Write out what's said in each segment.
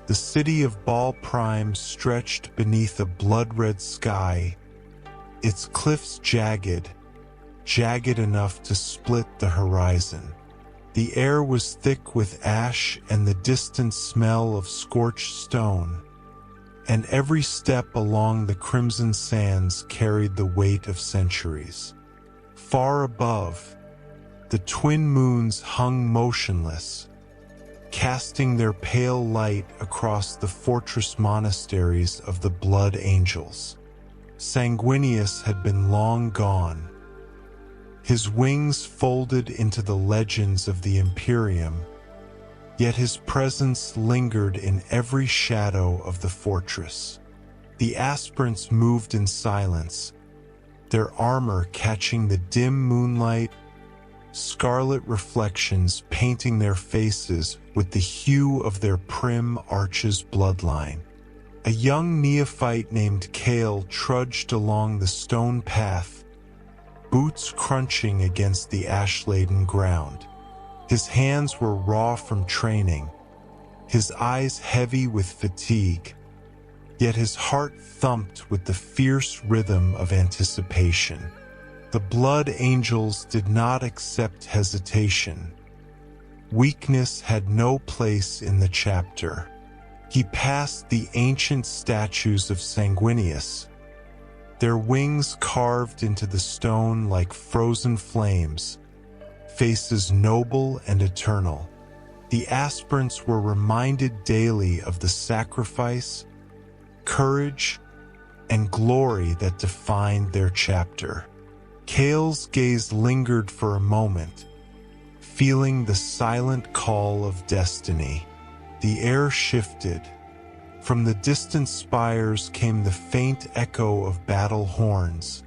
The city of Baal Prime stretched beneath a blood-red sky, its cliffs jagged enough to split the horizon. The air was thick with ash and the distant smell of scorched stone, and every step along the crimson sands carried the weight of centuries. Far above, the twin moons hung motionless, casting their pale light across the fortress monasteries of the Blood Angels. Sanguinius had been long gone, his wings folded into the legends of the Imperium, yet his presence lingered in every shadow of the fortress. The aspirants moved in silence, their armor catching the dim moonlight, scarlet reflections painting their faces with the hue of their prim archer's bloodline. A young neophyte named Kale trudged along the stone path, boots crunching against the ash-laden ground. His hands were raw from training, his eyes heavy with fatigue, yet his heart thumped with the fierce rhythm of anticipation. The Blood Angels did not accept hesitation. Weakness had no place in the chapter. He passed the ancient statues of Sanguinius, their wings carved into the stone like frozen flames, faces noble and eternal. The aspirants were reminded daily of the sacrifice, courage, and glory that defined their chapter. Kale's gaze lingered for a moment, feeling the silent call of destiny. The air shifted. From the distant spires came the faint echo of battle horns,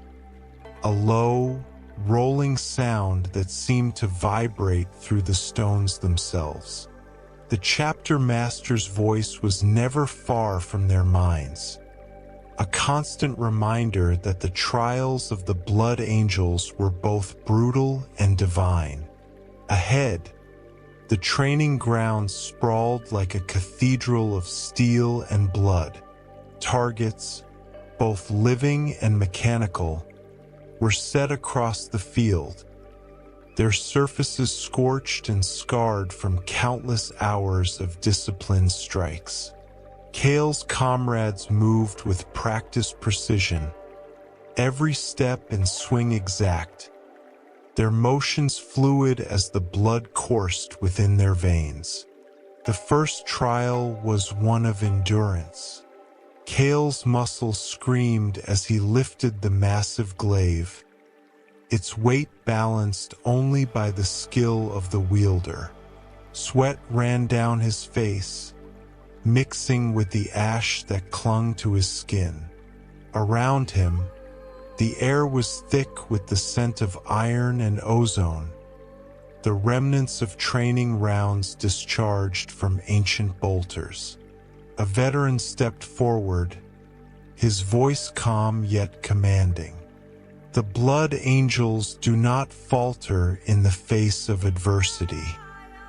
a low, rolling sound that seemed to vibrate through the stones themselves. The chapter master's voice was never far from their minds, a constant reminder that the trials of the Blood Angels were both brutal and divine. Ahead, the training ground sprawled like a cathedral of steel and blood. Targets, both living and mechanical, were set across the field, their surfaces scorched and scarred from countless hours of disciplined strikes. Kale's comrades moved with practiced precision, every step and swing exact, their motions fluid as the blood coursed within their veins. The first trial was one of endurance. Kale's muscles screamed as he lifted the massive glaive, its weight balanced only by the skill of the wielder. Sweat ran down his face, mixing with the ash that clung to his skin. Around him, the air was thick with the scent of iron and ozone, the remnants of training rounds discharged from ancient bolters. A veteran stepped forward, his voice calm yet commanding. The Blood Angels do not falter in the face of adversity.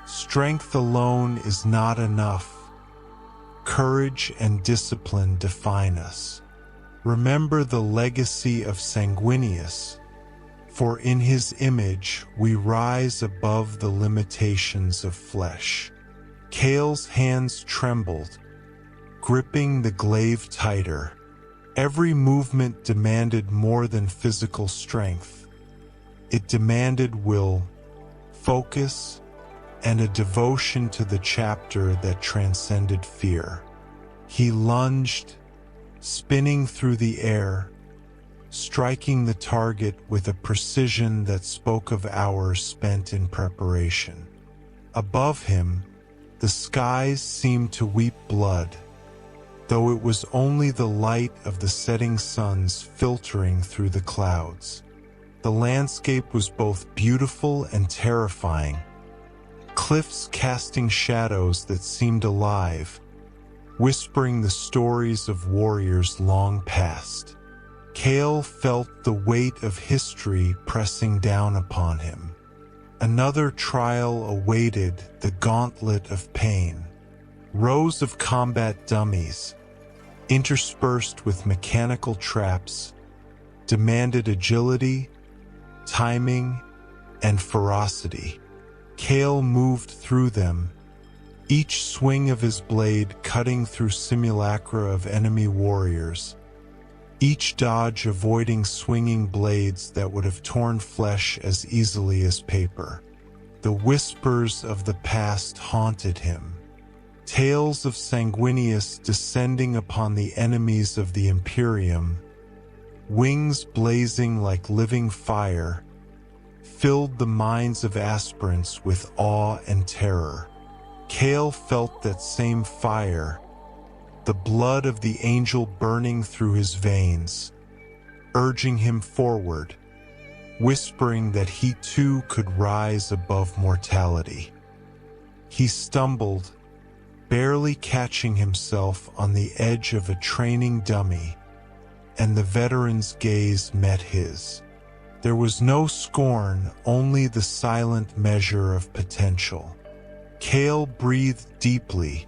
Strength alone is not enough. Courage and discipline define us. Remember the legacy of Sanguinius, for in his image we rise above the limitations of flesh. Kale's hands trembled, gripping the glaive tighter. Every movement demanded more than physical strength. It demanded will, focus, and a devotion to the chapter that transcended fear. He lunged, spinning through the air, striking the target with a precision that spoke of hours spent in preparation. Above him, the skies seemed to weep blood, though it was only the light of the setting suns filtering through the clouds. The landscape was both beautiful and terrifying, cliffs casting shadows that seemed alive, whispering the stories of warriors long past. Kale felt the weight of history pressing down upon him. Another trial awaited the gauntlet of pain. Rows of combat dummies, interspersed with mechanical traps, demanded agility, timing, and ferocity. Kale moved through them, each swing of his blade cutting through simulacra of enemy warriors, each dodge avoiding swinging blades that would have torn flesh as easily as paper. The whispers of the past haunted him. Tales of Sanguinius descending upon the enemies of the Imperium, wings blazing like living fire, filled the minds of aspirants with awe and terror. Kale felt that same fire, the blood of the angel burning through his veins, urging him forward, whispering that he too could rise above mortality. He stumbled, barely catching himself on the edge of a training dummy, and the veteran's gaze met his. There was no scorn, only the silent measure of potential. Kale breathed deeply,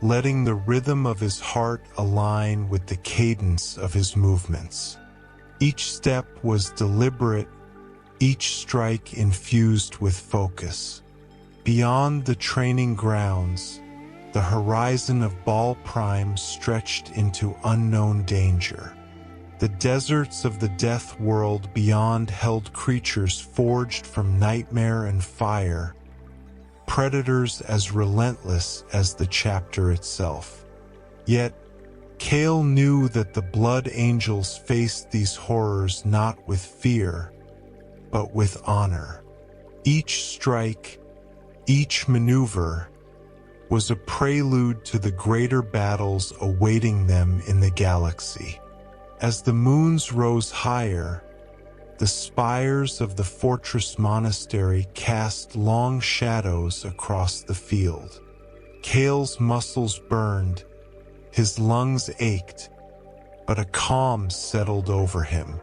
letting the rhythm of his heart align with the cadence of his movements. Each step was deliberate, each strike infused with focus. Beyond the training grounds, the horizon of Baal Prime stretched into unknown danger. The deserts of the death world beyond held creatures forged from nightmare and fire, predators as relentless as the chapter itself. Yet, Kale knew that the Blood Angels faced these horrors not with fear, but with honor. Each strike, each maneuver, was a prelude to the greater battles awaiting them in the galaxy. As the moons rose higher, the spires of the fortress monastery cast long shadows across the field. Kale's muscles burned, his lungs ached, but a calm settled over him.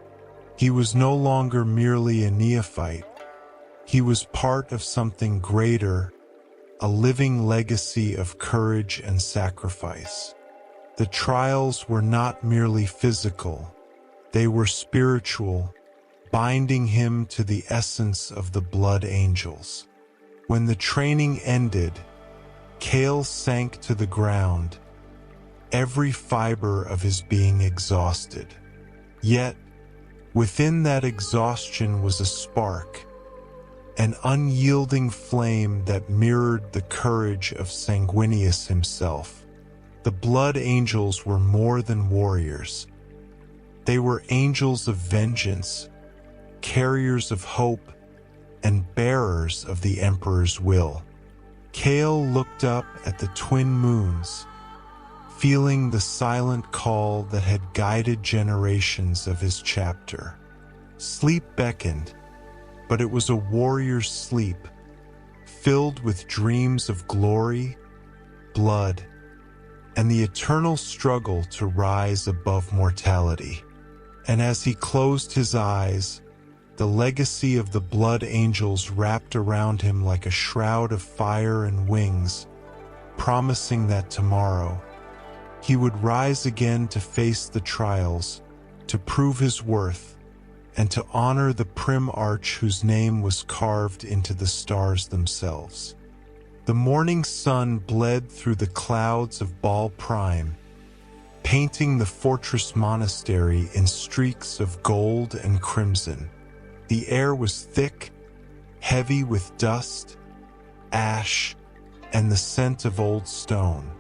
He was no longer merely a neophyte. He was part of something greater, a living legacy of courage and sacrifice. The trials were not merely physical, they were spiritual, binding him to the essence of the Blood Angels. When the training ended, Kale sank to the ground, every fiber of his being exhausted. Yet, within that exhaustion was a spark, an unyielding flame that mirrored the courage of Sanguinius himself. The Blood Angels were more than warriors. They were angels of vengeance, carriers of hope, and bearers of the Emperor's will. Kale looked up at the twin moons, feeling the silent call that had guided generations of his chapter. Sleep beckoned, but it was a warrior's sleep, filled with dreams of glory, blood, and the eternal struggle to rise above mortality. And as he closed his eyes, the legacy of the Blood Angels wrapped around him like a shroud of fire and wings, promising that tomorrow he would rise again to face the trials, to prove his worth, and to honor the prim arch whose name was carved into the stars themselves. The morning sun bled through the clouds of Baal Prime, painting the fortress monastery in streaks of gold and crimson. The air was thick, heavy with dust, ash, and the scent of old stone.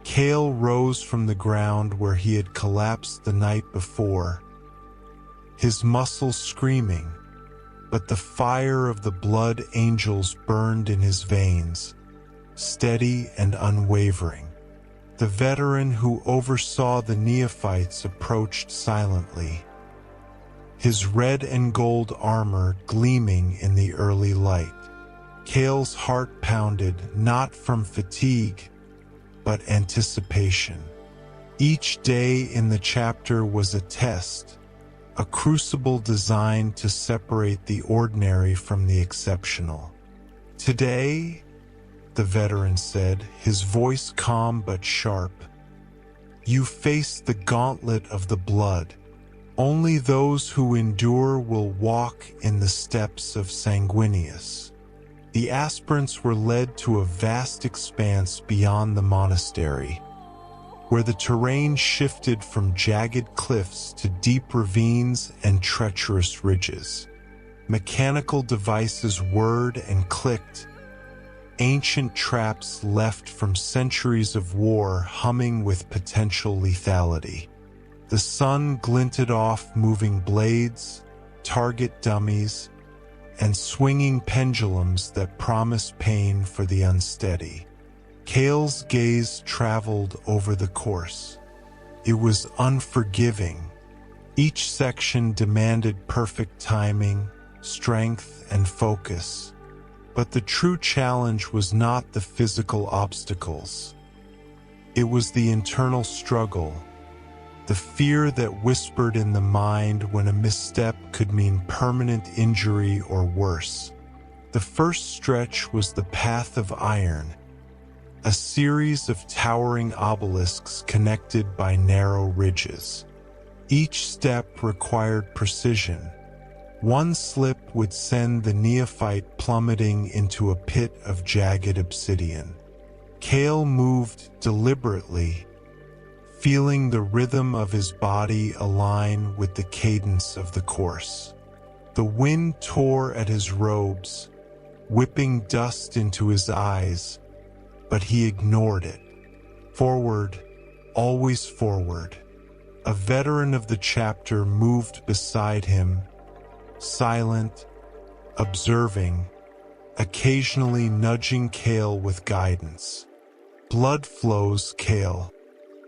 Kale rose from the ground where he had collapsed the night before, his muscles screaming, but the fire of the Blood Angels burned in his veins, steady and unwavering. The veteran who oversaw the neophytes approached silently, his red and gold armor gleaming in the early light. Kale's heart pounded, not from fatigue, but anticipation. Each day in the chapter was a test, a crucible designed to separate the ordinary from the exceptional. Today, the veteran said, his voice calm but sharp. You face the gauntlet of the blood. Only those who endure will walk in the steps of Sanguinius. The aspirants were led to a vast expanse beyond the monastery, where the terrain shifted from jagged cliffs to deep ravines and treacherous ridges. Mechanical devices whirred and clicked, ancient traps left from centuries of war humming with potential lethality. The sun glinted off moving blades, target dummies, and swinging pendulums that promised pain for the unsteady. Cale's gaze traveled over the course. It was unforgiving. Each section demanded perfect timing, strength, and focus. But the true challenge was not the physical obstacles. It was the internal struggle, the fear that whispered in the mind when a misstep could mean permanent injury or worse. The first stretch was the path of iron, a series of towering obelisks connected by narrow ridges. Each step required precision. One slip would send the neophyte plummeting into a pit of jagged obsidian. Cale moved deliberately, feeling the rhythm of his body align with the cadence of the course. The wind tore at his robes, whipping dust into his eyes, but he ignored it. Forward, always forward. A veteran of the chapter moved beside him, silent, observing, occasionally nudging Cale with guidance. Blood flows, Cale.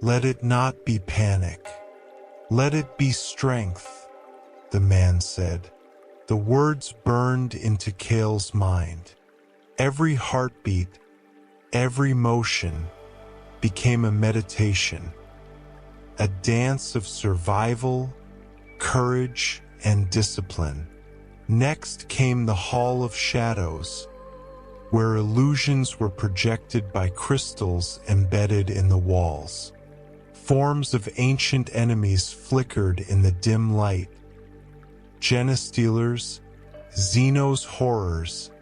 Let it not be panic. Let it be strength, the man said. The words burned into Cale's mind. Every heartbeat, every motion became a meditation, a dance of survival, courage, and discipline. Next came the Hall of Shadows, where illusions were projected by crystals embedded in the walls. Forms of ancient enemies flickered in the dim light. Genestealers, Xenos horrors,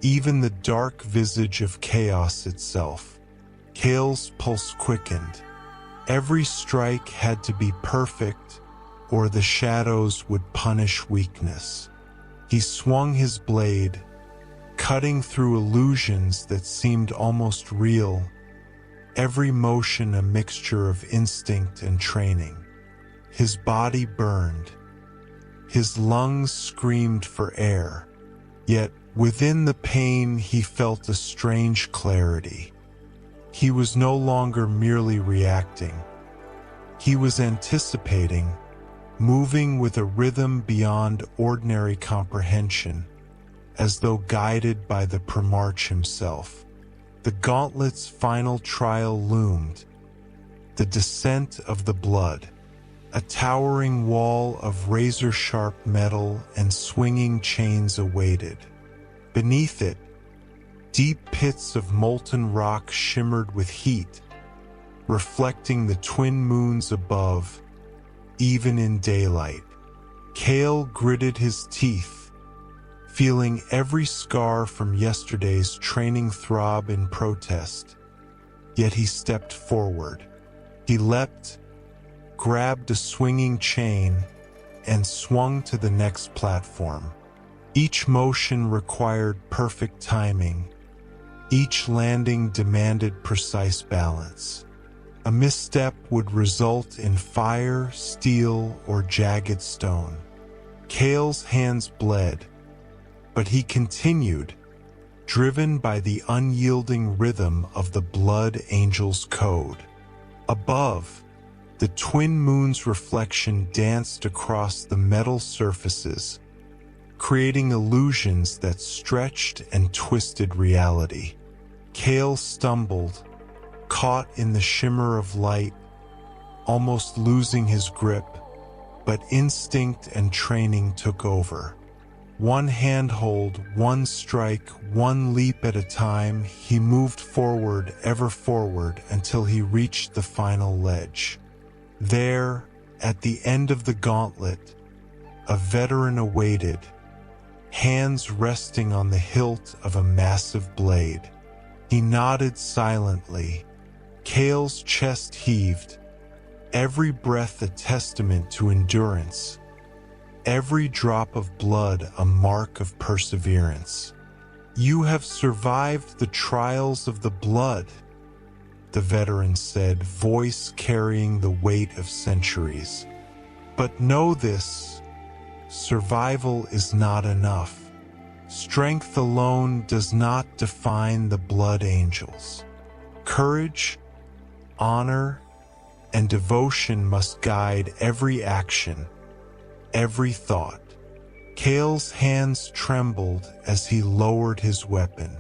even the dark visage of chaos itself. Cale's pulse quickened. Every strike had to be perfect, or the shadows would punish weakness. He swung his blade, cutting through illusions that seemed almost real, every motion a mixture of instinct and training. His body burned. His lungs screamed for air. Yet, within the pain, he felt a strange clarity. He was no longer merely reacting. He was anticipating, moving with a rhythm beyond ordinary comprehension, as though guided by the Primarch himself. The gauntlet's final trial loomed, the descent of the blood, a towering wall of razor-sharp metal and swinging chains awaited. Beneath it, deep pits of molten rock shimmered with heat, reflecting the twin moons above, even in daylight. Cale gritted his teeth, feeling every scar from yesterday's training throb in protest. Yet he stepped forward. He leapt, grabbed a swinging chain, and swung to the next platform. Each motion required perfect timing. Each landing demanded precise balance. A misstep would result in fire, steel, or jagged stone. Cale's hands bled, but he continued, driven by the unyielding rhythm of the Blood Angel's code. Above, the twin moon's reflection danced across the metal surfaces, creating illusions that stretched and twisted reality. Cale stumbled, caught in the shimmer of light, almost losing his grip, but instinct and training took over. One handhold, one strike, one leap at a time, he moved forward, ever forward, until he reached the final ledge. There, at the end of the gauntlet, a veteran awaited, hands resting on the hilt of a massive blade. He nodded silently. Cale's chest heaved, every breath a testament to endurance, every drop of blood a mark of perseverance. "You have survived the trials of the blood," the veteran said, voice carrying the weight of centuries. "But know this, survival is not enough. Strength alone does not define the Blood Angels. Courage, honor, and devotion must guide every action, every thought." Cale's hands trembled as he lowered his weapon.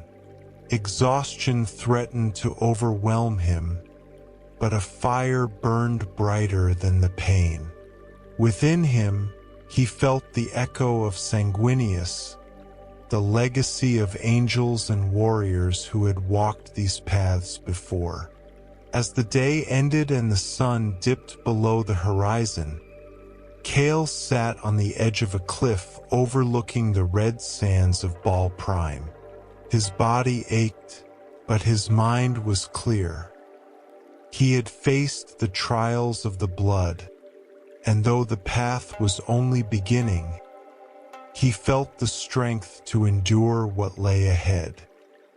Exhaustion threatened to overwhelm him, but a fire burned brighter than the pain. Within him, he felt the echo of Sanguinius, the legacy of angels and warriors who had walked these paths before. As the day ended and the sun dipped below the horizon, Cale sat on the edge of a cliff overlooking the red sands of Bal Prime. His body ached, but his mind was clear. He had faced the trials of the blood, and though the path was only beginning, he felt the strength to endure what lay ahead.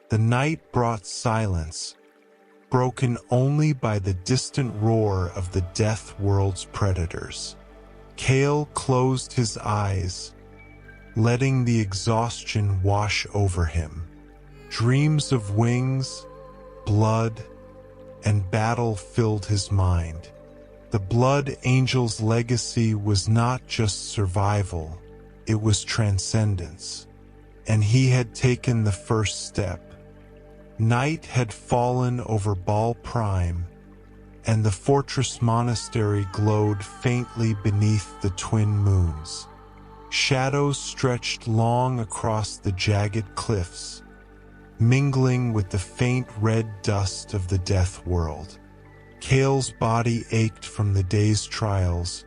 The night brought silence, broken only by the distant roar of the Death World's predators. Cale closed his eyes, letting the exhaustion wash over him. Dreams of wings, blood, and battle filled his mind. The Blood Angel's legacy was not just survival, it was transcendence. And he had taken the first step. Night had fallen over Bal Prime, and the fortress monastery glowed faintly beneath the twin moons. Shadows stretched long across the jagged cliffs, mingling with the faint red dust of the Death World. Cale's body ached from the day's trials,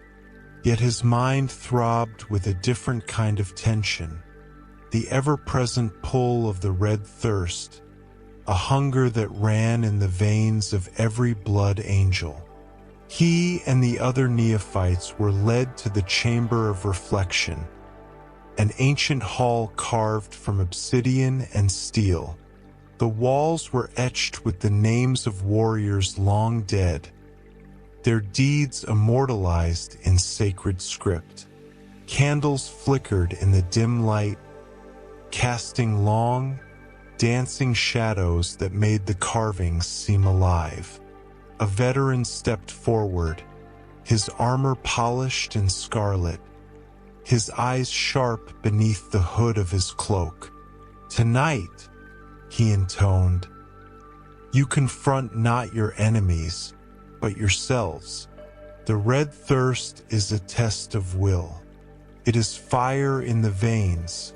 yet his mind throbbed with a different kind of tension, the ever-present pull of the red thirst, a hunger that ran in the veins of every blood angel. He and the other neophytes were led to the Chamber of Reflection, an ancient hall carved from obsidian and steel. The walls were etched with the names of warriors long dead, their deeds immortalized in sacred script. Candles flickered in the dim light, casting long, dancing shadows that made the carvings seem alive. A veteran stepped forward, his armor polished and scarlet, his eyes sharp beneath the hood of his cloak. "Tonight," he intoned, "you confront not your enemies, but yourselves. The red thirst is a test of will. It is fire in the veins,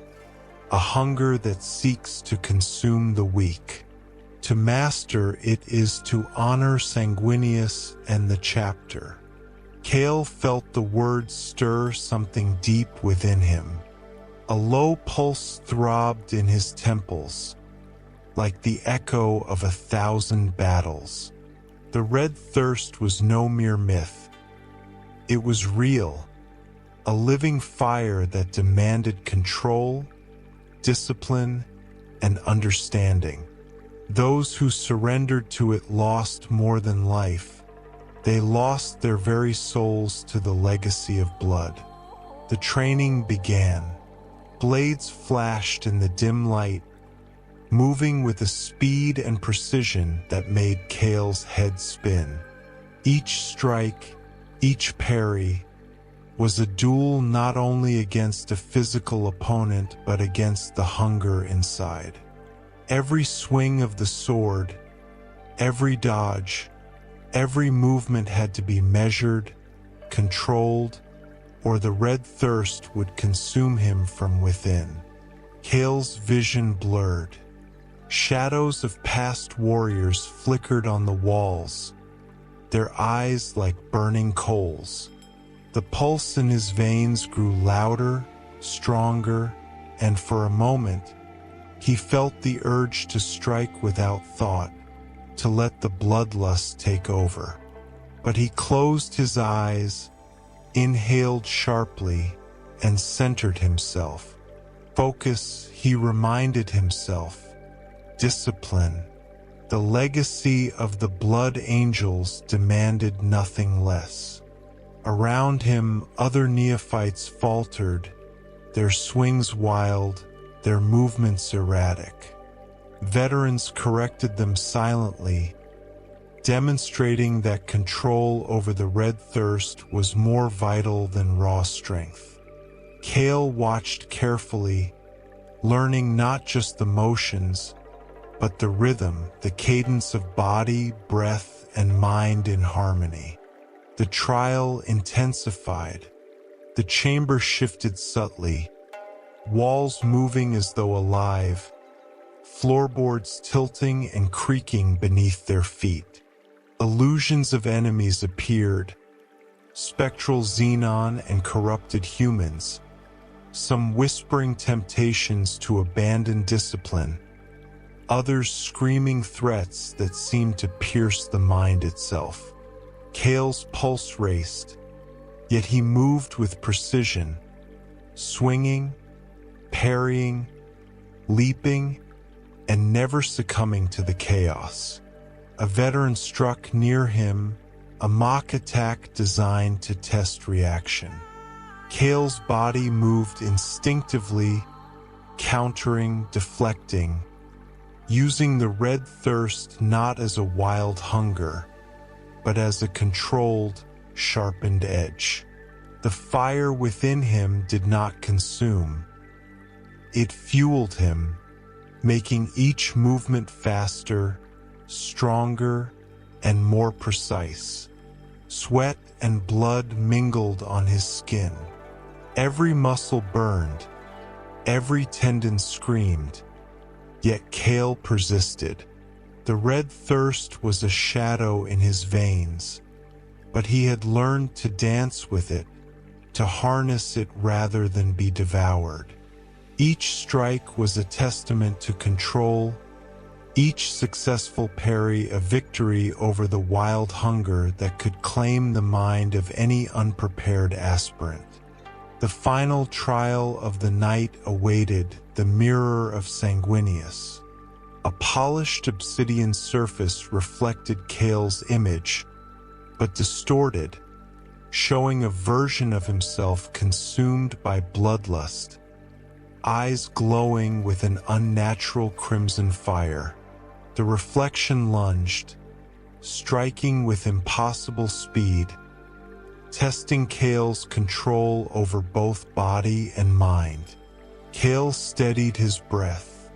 a hunger that seeks to consume the weak. To master it is to honor Sanguinius and the chapter." Cale felt the words stir something deep within him. A low pulse throbbed in his temples, like the echo of 1,000 battles. The red thirst was no mere myth. It was real, a living fire that demanded control, discipline, and understanding. Those who surrendered to it lost more than life. They lost their very souls to the legacy of blood. The training began. Blades flashed in the dim light, moving with a speed and precision that made Cale's head spin. Each strike, each parry, was a duel not only against a physical opponent but against the hunger inside. Every swing of the sword, every dodge, every movement had to be measured, controlled, or the red thirst would consume him from within. Cale's vision blurred. Shadows of past warriors flickered on the walls, their eyes like burning coals. The pulse in his veins grew louder, stronger, and for a moment, he felt the urge to strike without thought, to let the bloodlust take over. But he closed his eyes, inhaled sharply, and centered himself. Focus, he reminded himself. Discipline. The legacy of the Blood Angels demanded nothing less. Around him, other neophytes faltered, their swings wild, their movements erratic. Veterans corrected them silently, demonstrating that control over the red thirst was more vital than raw strength. Cale watched carefully, learning not just the motions, but the rhythm, the cadence of body, breath, and mind in harmony. The trial intensified. The chamber shifted subtly, walls moving as though alive, floorboards tilting and creaking beneath their feet. Illusions of enemies appeared, spectral xenon and corrupted humans, some whispering temptations to abandon discipline, others screaming threats that seemed to pierce the mind itself. Cale's pulse raced, yet he moved with precision, swinging, parrying, leaping, and never succumbing to the chaos. A veteran struck near him, a mock attack designed to test reaction. Cale's body moved instinctively, countering, deflecting, using the red thirst not as a wild hunger, but as a controlled, sharpened edge. The fire within him did not consume. It fueled him, making each movement faster, stronger, and more precise. Sweat and blood mingled on his skin. Every muscle burned, every tendon screamed, yet Cale persisted. The red thirst was a shadow in his veins, but he had learned to dance with it, to harness it rather than be devoured. Each strike was a testament to control, each successful parry a victory over the wild hunger that could claim the mind of any unprepared aspirant. The final trial of the night awaited, the mirror of Sanguinius. A polished obsidian surface reflected Cale's image, but distorted, showing a version of himself consumed by bloodlust, eyes glowing with an unnatural crimson fire. The reflection lunged, striking with impossible speed, testing Cale's control over both body and mind. Cale steadied his breath.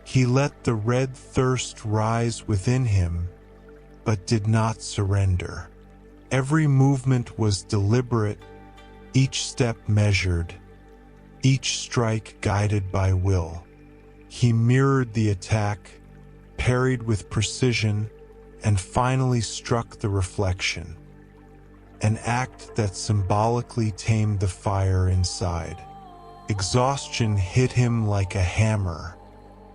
He let the red thirst rise within him, but did not surrender. Every movement was deliberate, each step measured, each strike guided by will. He mirrored the attack, parried with precision, and finally struck the reflection, an act that symbolically tamed the fire inside. Exhaustion hit him like a hammer.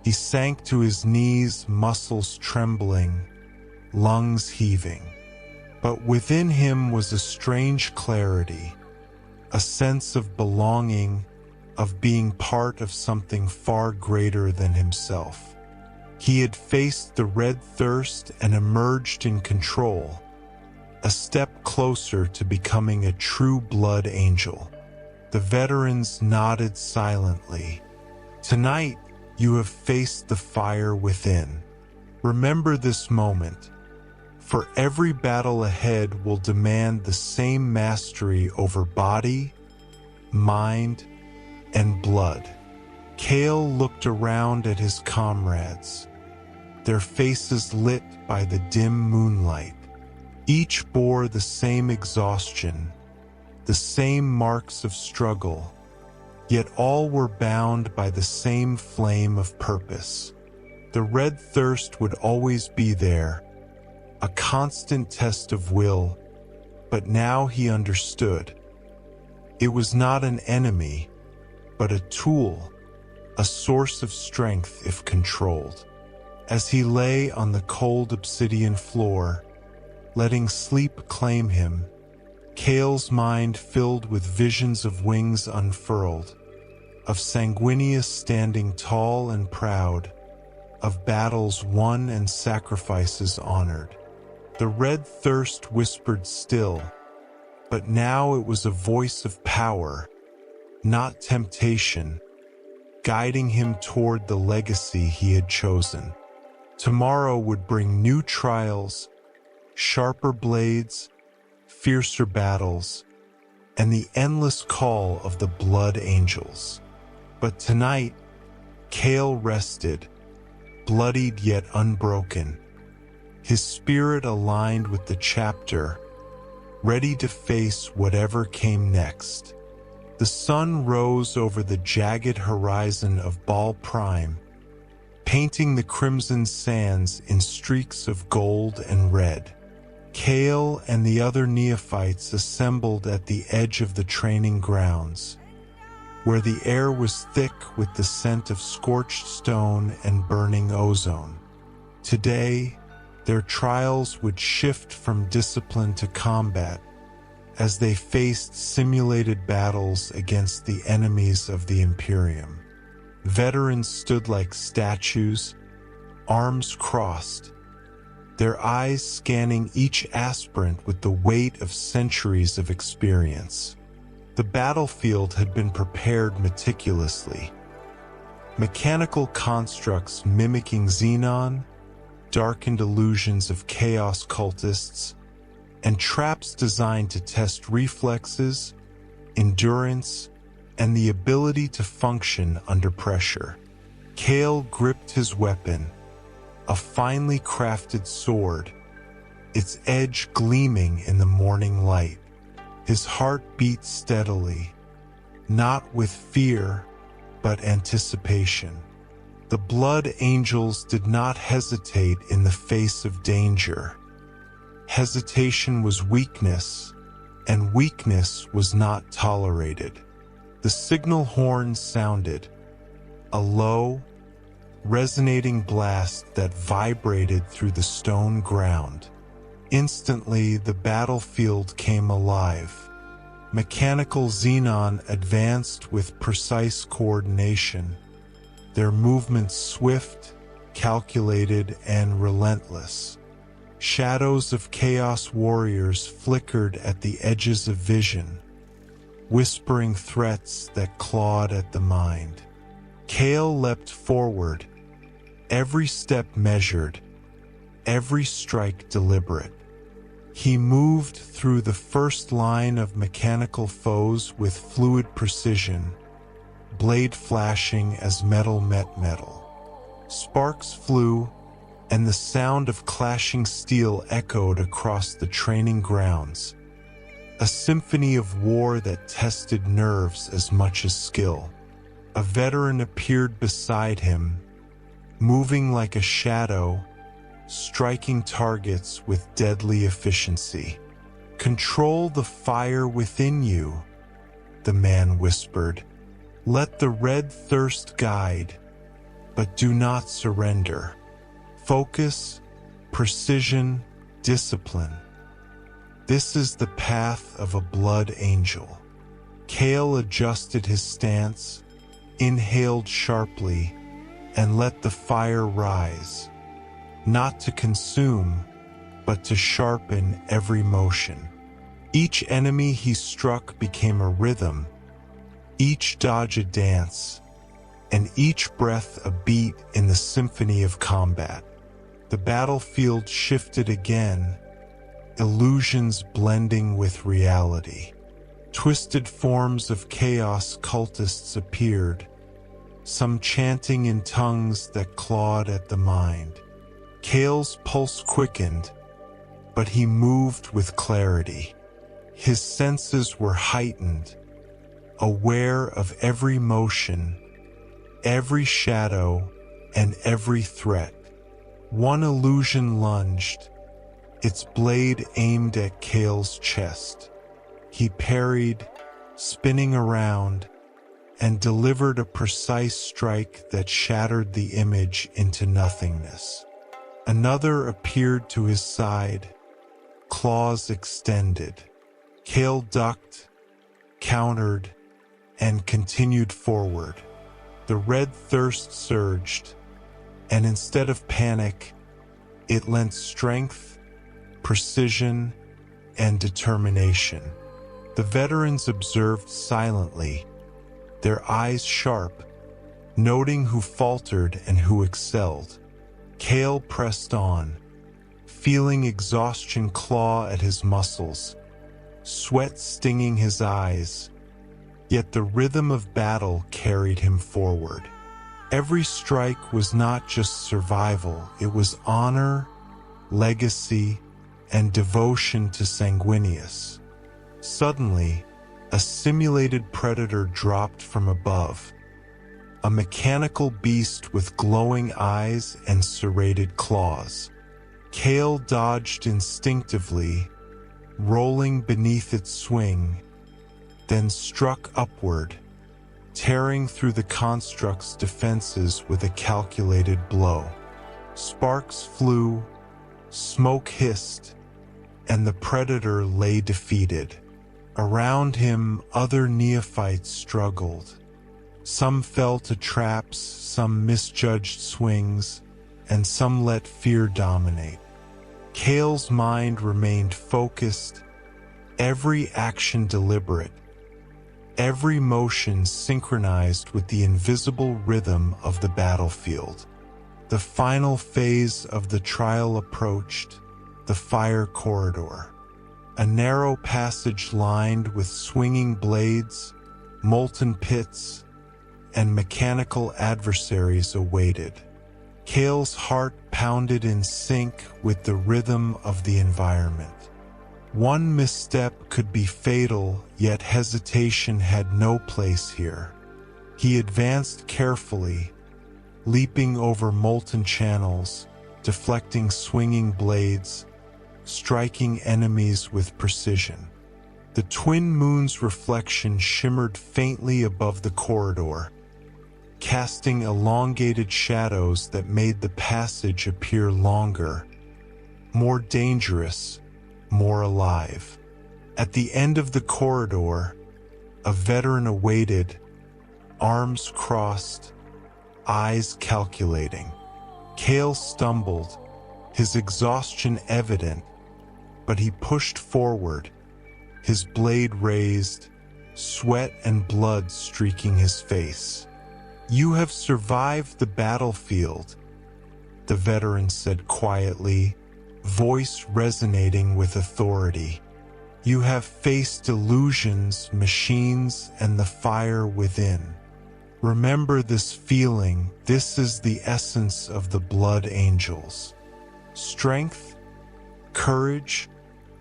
He sank to his knees, muscles trembling, lungs heaving. But within him was a strange clarity, a sense of belonging, of being part of something far greater than himself. He had faced the red thirst and emerged in control, a step closer to becoming a true blood angel. The veterans nodded silently. Tonight, you have faced the fire within. Remember this moment, for every battle ahead will demand the same mastery over body, mind, and blood. Cale looked around at his comrades, their faces lit by the dim moonlight. Each bore the same exhaustion, the same marks of struggle, yet all were bound by the same flame of purpose. The red thirst would always be there, a constant test of will, but now he understood. It was not an enemy, but a tool, a source of strength if controlled. As he lay on the cold obsidian floor, letting sleep claim him, Cale's mind filled with visions of wings unfurled, of Sanguinius standing tall and proud, of battles won and sacrifices honored. The red thirst whispered still, but now it was a voice of power, not temptation, guiding him toward the legacy he had chosen. Tomorrow would bring new trials, sharper blades, fiercer battles, and the endless call of the blood angels. But tonight, Cale rested, bloodied yet unbroken, his spirit aligned with the chapter, ready to face whatever came next. The sun rose over the jagged horizon of Baal Prime, painting the crimson sands in streaks of gold and red. Cale and the other neophytes assembled at the edge of the training grounds, where the air was thick with the scent of scorched stone and burning ozone. Today, their trials would shift from discipline to combat, as they faced simulated battles against the enemies of the Imperium. Veterans stood like statues, arms crossed, their eyes scanning each aspirant with the weight of centuries of experience. The battlefield had been prepared meticulously. Mechanical constructs mimicking xenon, darkened illusions of chaos cultists, and traps designed to test reflexes, endurance, and the ability to function under pressure. Cale gripped his weapon, a finely crafted sword, its edge gleaming in the morning light. His heart beat steadily, not with fear, but anticipation. The blood angels did not hesitate in the face of danger. Hesitation was weakness, and weakness was not tolerated. The signal horn sounded, a low, resonating blast that vibrated through the stone ground. Instantly, the battlefield came alive. Mechanical xenon advanced with precise coordination, their movements swift, calculated, and relentless. Shadows of chaos warriors flickered at the edges of vision, whispering threats that clawed at the mind. Cale leapt forward, every step measured, every strike deliberate. He moved through the first line of mechanical foes with fluid precision, blade flashing as metal met metal. Sparks flew, and the sound of clashing steel echoed across the training grounds, a symphony of war that tested nerves as much as skill. A veteran appeared beside him, moving like a shadow, striking targets with deadly efficiency. "Control the fire within you," the man whispered. "Let the red thirst guide, but do not surrender. Focus, precision, discipline. This is the path of a blood angel." Cale adjusted his stance, inhaled sharply, and let the fire rise, not to consume, but to sharpen every motion. Each enemy he struck became a rhythm, each dodge a dance, and each breath a beat in the symphony of combat. The battlefield shifted again, illusions blending with reality. Twisted forms of chaos cultists appeared, some chanting in tongues that clawed at the mind. Cale's pulse quickened, but he moved with clarity. His senses were heightened, aware of every motion, every shadow, and every threat. One illusion lunged, its blade aimed at Kale's chest. He parried, spinning around, and delivered a precise strike that shattered the image into nothingness. Another appeared to his side, claws extended. Kale ducked, countered, and continued forward. The red thirst surged, and instead of panic, it lent strength, precision, and determination. The veterans observed silently, their eyes sharp, noting who faltered and who excelled. Kale pressed on, feeling exhaustion claw at his muscles, sweat stinging his eyes, yet the rhythm of battle carried him forward. Every strike was not just survival, it was honor, legacy, and devotion to Sanguinius. Suddenly, a simulated predator dropped from above, a mechanical beast with glowing eyes and serrated claws. Kale dodged instinctively, rolling beneath its swing, then struck upward, tearing through the construct's defenses with a calculated blow. Sparks flew, smoke hissed, and the predator lay defeated. Around him, other neophytes struggled. Some fell to traps, some misjudged swings, and some let fear dominate. Kale's mind remained focused, every action deliberate, every motion synchronized with the invisible rhythm of the battlefield. The final phase of the trial approached, the fire corridor. A narrow passage lined with swinging blades, molten pits, and mechanical adversaries awaited. Kale's heart pounded in sync with the rhythm of the environment. One misstep could be fatal, yet hesitation had no place here. He advanced carefully, leaping over molten channels, deflecting swinging blades, striking enemies with precision. The twin moon's reflection shimmered faintly above the corridor, casting elongated shadows that made the passage appear longer, more dangerous, more alive. At the end of the corridor, a veteran awaited, arms crossed, eyes calculating. Kale stumbled, his exhaustion evident, but he pushed forward, his blade raised, sweat and blood streaking his face. "You have survived the battlefield," the veteran said quietly, voice resonating with authority. "You have faced illusions, machines, and the fire within. Remember this feeling, this is the essence of the Blood Angels. Strength, courage,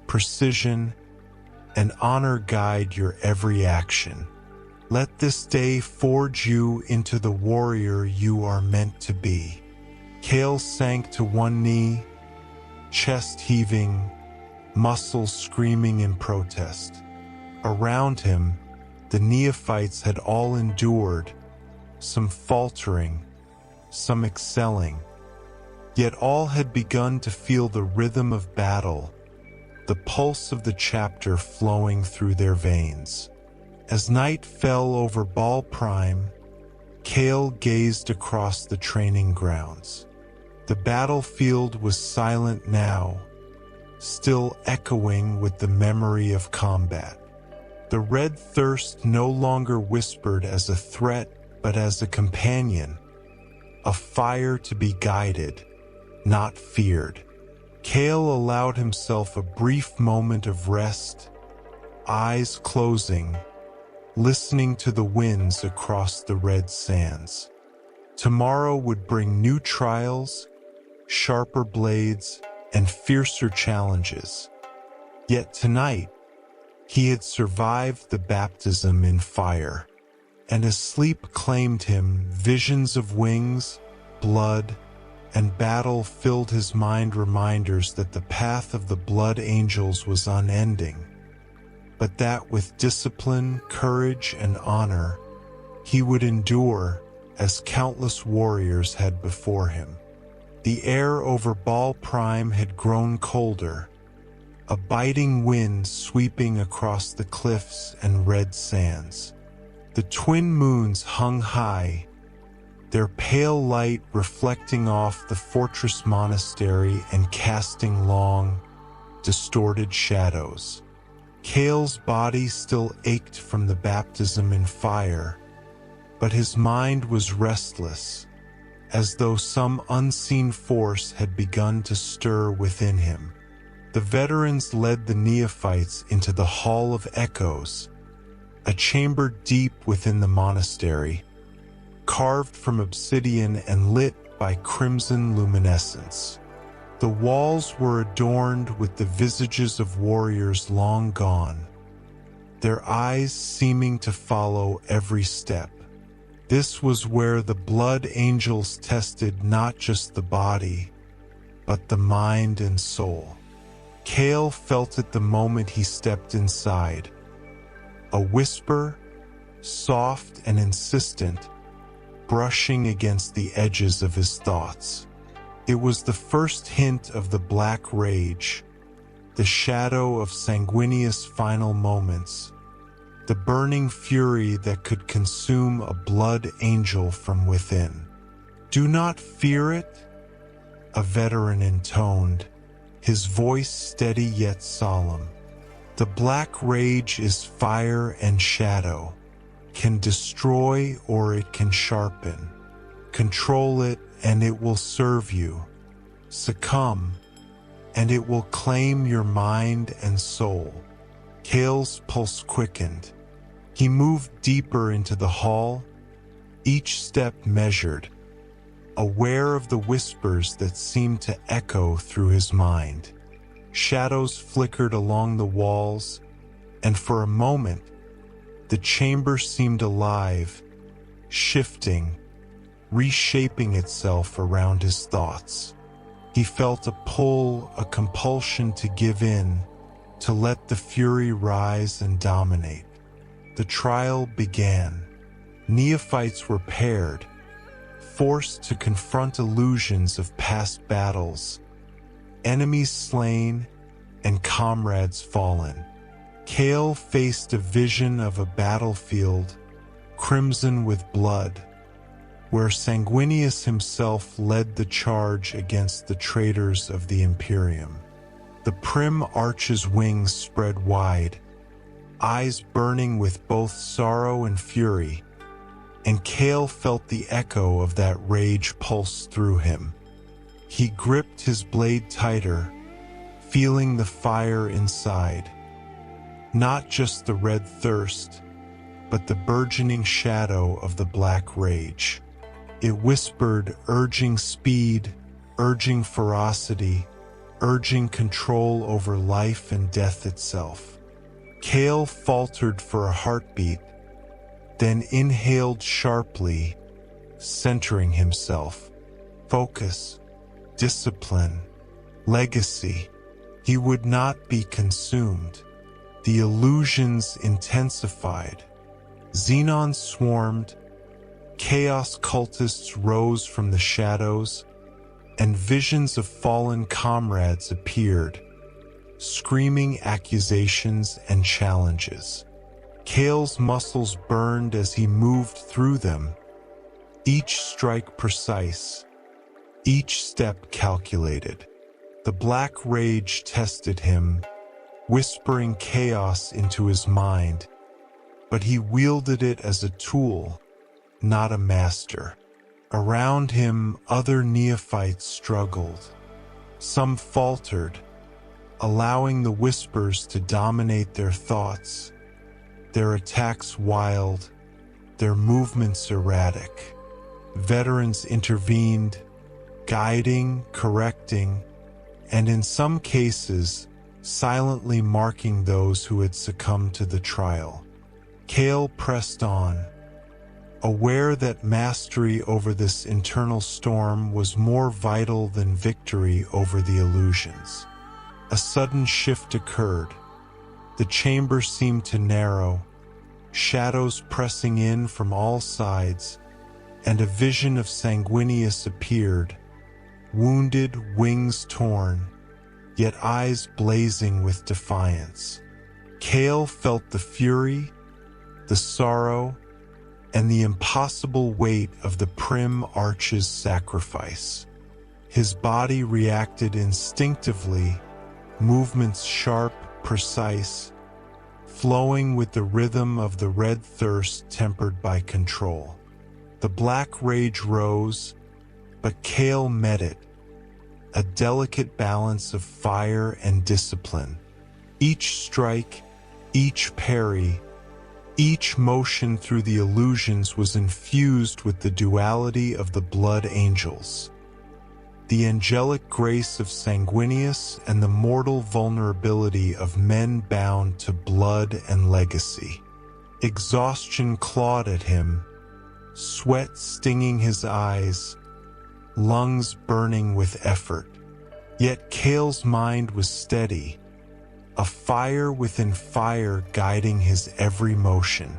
precision, and honor guide your every action. Let this day forge you into the warrior you are meant to be." Kale sank to one knee, chest heaving, muscles screaming in protest. Around him, the neophytes had all endured, some faltering, some excelling. Yet all had begun to feel the rhythm of battle, the pulse of the chapter flowing through their veins. As night fell over Ball Prime, Kale gazed across the training grounds. The battlefield was silent now, still echoing with the memory of combat. The Red Thirst no longer whispered as a threat, but as a companion, a fire to be guided, not feared. Kale allowed himself a brief moment of rest, eyes closing, listening to the winds across the red sands. Tomorrow would bring new trials, sharper blades, and fiercer challenges. Yet tonight, He had survived the baptism in fire, and as sleep claimed him, visions of wings, blood, and battle filled his mind, reminders that the path of the blood angels was unending, but that with discipline, courage, and honor, he would endure as countless warriors had before him. The air over Baal Prime had grown colder, a biting wind sweeping across the cliffs and red sands. The twin moons hung high, their pale light reflecting off the fortress monastery and casting long, distorted shadows. Cale's body still ached from the baptism in fire, but his mind was restless, as though some unseen force had begun to stir within him. The veterans led the neophytes into the Hall of Echoes, a chamber deep within the monastery, carved from obsidian and lit by crimson luminescence. The walls were adorned with the visages of warriors long gone, their eyes seeming to follow every step. This was where the blood angels tested not just the body, but the mind and soul. Cale felt it the moment he stepped inside. A whisper, soft and insistent, brushing against the edges of his thoughts. It was the first hint of the black rage, the shadow of sanguineous final moments, the burning fury that could consume a blood angel from within. "Do not fear it," a veteran intoned, his voice steady yet solemn. "The black rage is fire and shadow, can destroy or it can sharpen. Control it and it will serve you. Succumb, and it will claim your mind and soul." Cale's pulse quickened. He moved deeper into the hall, each step measured, aware of the whispers that seemed to echo through his mind. Shadows flickered along the walls, and for a moment, the chamber seemed alive, shifting, reshaping itself around his thoughts. He felt a pull, a compulsion to give in, to let the fury rise and dominate. The trial began. Neophytes were paired, forced to confront illusions of past battles, enemies slain, and comrades fallen. Cale faced a vision of a battlefield, crimson with blood, where Sanguinius himself led the charge against the traitors of the Imperium. The prim archer's wings spread wide, eyes burning with both sorrow and fury, and Cale felt the echo of that rage pulse through him. He gripped his blade tighter, feeling the fire inside. Not just the red thirst, but the burgeoning shadow of the black rage. It whispered, urging speed, urging ferocity, urging control over life and death itself. Cale faltered for a heartbeat, then inhaled sharply, centering himself. Focus, discipline, legacy. He would not be consumed. The illusions intensified. Xenons swarmed, chaos cultists rose from the shadows, and visions of fallen comrades appeared, screaming accusations and challenges. Cale's muscles burned as he moved through them, each strike precise, each step calculated. The black rage tested him, whispering chaos into his mind, but he wielded it as a tool, not a master. Around him, other neophytes struggled. Some faltered, allowing the whispers to dominate their thoughts, their attacks wild, their movements erratic. Veterans intervened, guiding, correcting, and in some cases, silently marking those who had succumbed to the trial. Cale pressed on, aware that mastery over this internal storm was more vital than victory over the illusions. A sudden shift occurred. The chamber seemed to narrow, shadows pressing in from all sides, and a vision of Sanguinius appeared, wounded, wings torn, yet eyes blazing with defiance. Cale felt the fury, the sorrow, and the impossible weight of the Prim Arch's sacrifice. His body reacted instinctively, movements sharp, precise, flowing with the rhythm of the red thirst tempered by control. The black rage rose, but Cale met it, a delicate balance of fire and discipline. Each strike, each parry, each motion through the illusions was infused with the duality of the blood angels. The angelic grace of Sanguinius and the mortal vulnerability of men bound to blood and legacy. Exhaustion clawed at him, sweat stinging his eyes, lungs burning with effort. Yet Cale's mind was steady, a fire within fire guiding his every motion.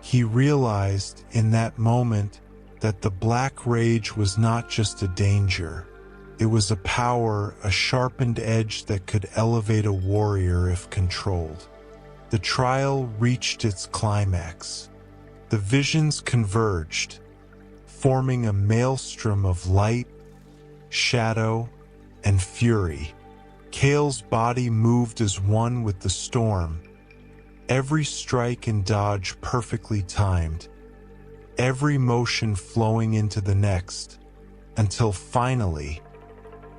He realized in that moment that the black rage was not just a danger. It was a power, a sharpened edge that could elevate a warrior if controlled. The trial reached its climax. The visions converged, forming a maelstrom of light, shadow, and fury. Cale's body moved as one with the storm, every strike and dodge perfectly timed, every motion flowing into the next, until finally,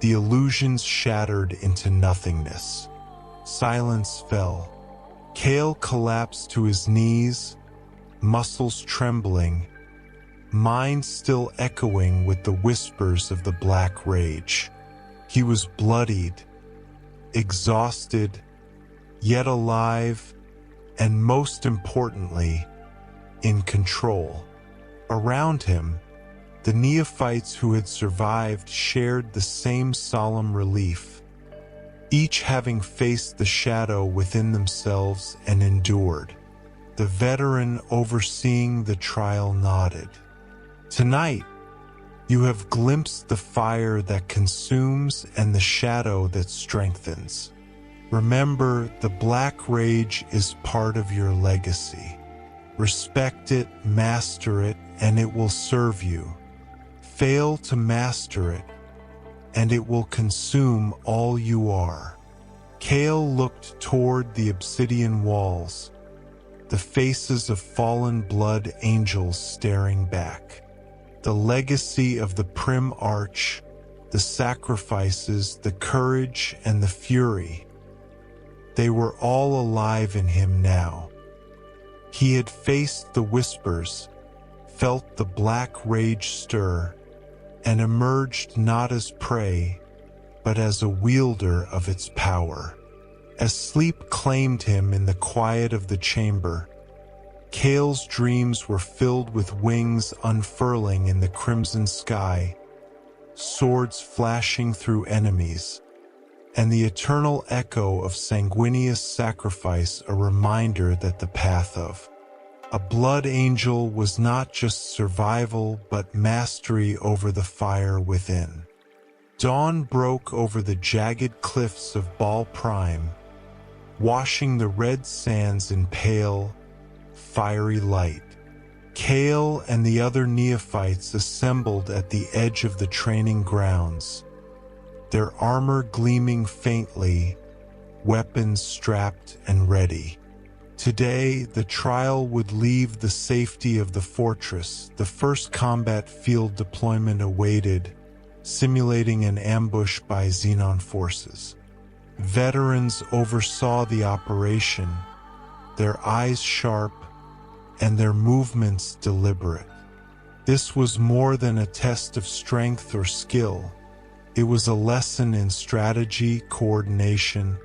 the illusions shattered into nothingness. Silence fell. Cale collapsed to his knees, muscles trembling, mind still echoing with the whispers of the black rage. He was bloodied, exhausted, yet alive, and most importantly, in control. Around him, the neophytes who had survived shared the same solemn relief, each having faced the shadow within themselves and endured. The veteran overseeing the trial nodded. Tonight, you have glimpsed the fire that consumes and the shadow that strengthens. Remember, the black rage is part of your legacy. Respect it, master it, and it will serve you. Fail to master it, and it will consume all you are. Cale looked toward the obsidian walls, the faces of fallen blood angels staring back. The legacy of the Prim Arch, the sacrifices, the courage, and the fury. They were all alive in him now. He had faced the whispers, felt the black rage stir, and emerged not as prey, but as a wielder of its power. As sleep claimed him in the quiet of the chamber, Cale's dreams were filled with wings unfurling in the crimson sky, swords flashing through enemies, and the eternal echo of Sanguinius' sacrifice, a reminder that the path of a blood angel was not just survival but mastery over the fire within. Dawn broke over the jagged cliffs of Baal Prime, washing the red sands in pale, fiery light. Cale and the other neophytes assembled at the edge of the training grounds, their armor gleaming faintly, weapons strapped and ready. Today, the trial would leave the safety of the fortress. The first combat field deployment awaited, simulating an ambush by Xenon forces. Veterans oversaw the operation, their eyes sharp and their movements deliberate. This was more than a test of strength or skill. It was a lesson in strategy, coordination,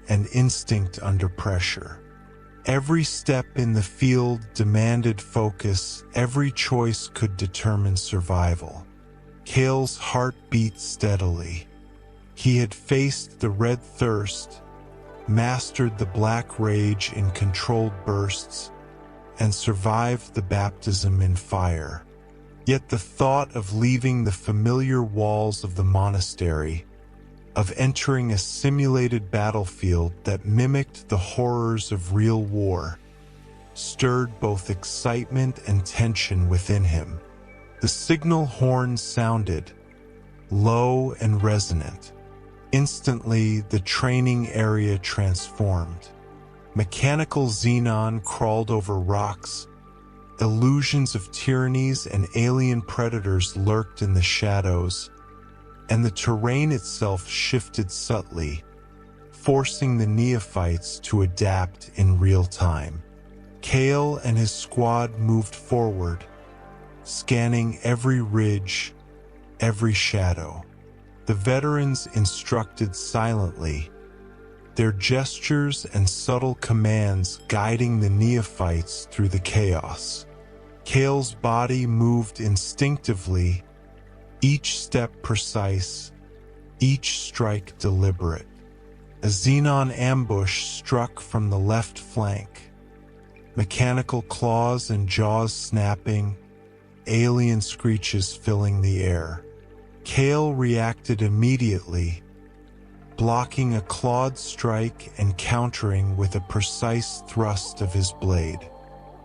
and instinct under pressure. Every step in the field demanded focus, every choice could determine survival. Cale's heart beat steadily. He had faced the Red Thirst, mastered the Black Rage in controlled bursts, and survived the baptism in fire. Yet the thought of leaving the familiar walls of the monastery, of entering a simulated battlefield that mimicked the horrors of real war, stirred both excitement and tension within him. The signal horn sounded, low and resonant. Instantly, the training area transformed. Mechanical xenon crawled over rocks. Illusions of tyrannies and alien predators lurked in the shadows, and the terrain itself shifted subtly, forcing the neophytes to adapt in real time. Cale and his squad moved forward, scanning every ridge, every shadow. The veterans instructed silently, their gestures and subtle commands guiding the neophytes through the chaos. Cale's body moved instinctively, each step precise, each strike deliberate. A xenon ambush struck from the left flank, mechanical claws and jaws snapping, alien screeches filling the air. Cale reacted immediately, blocking a clawed strike and countering with a precise thrust of his blade.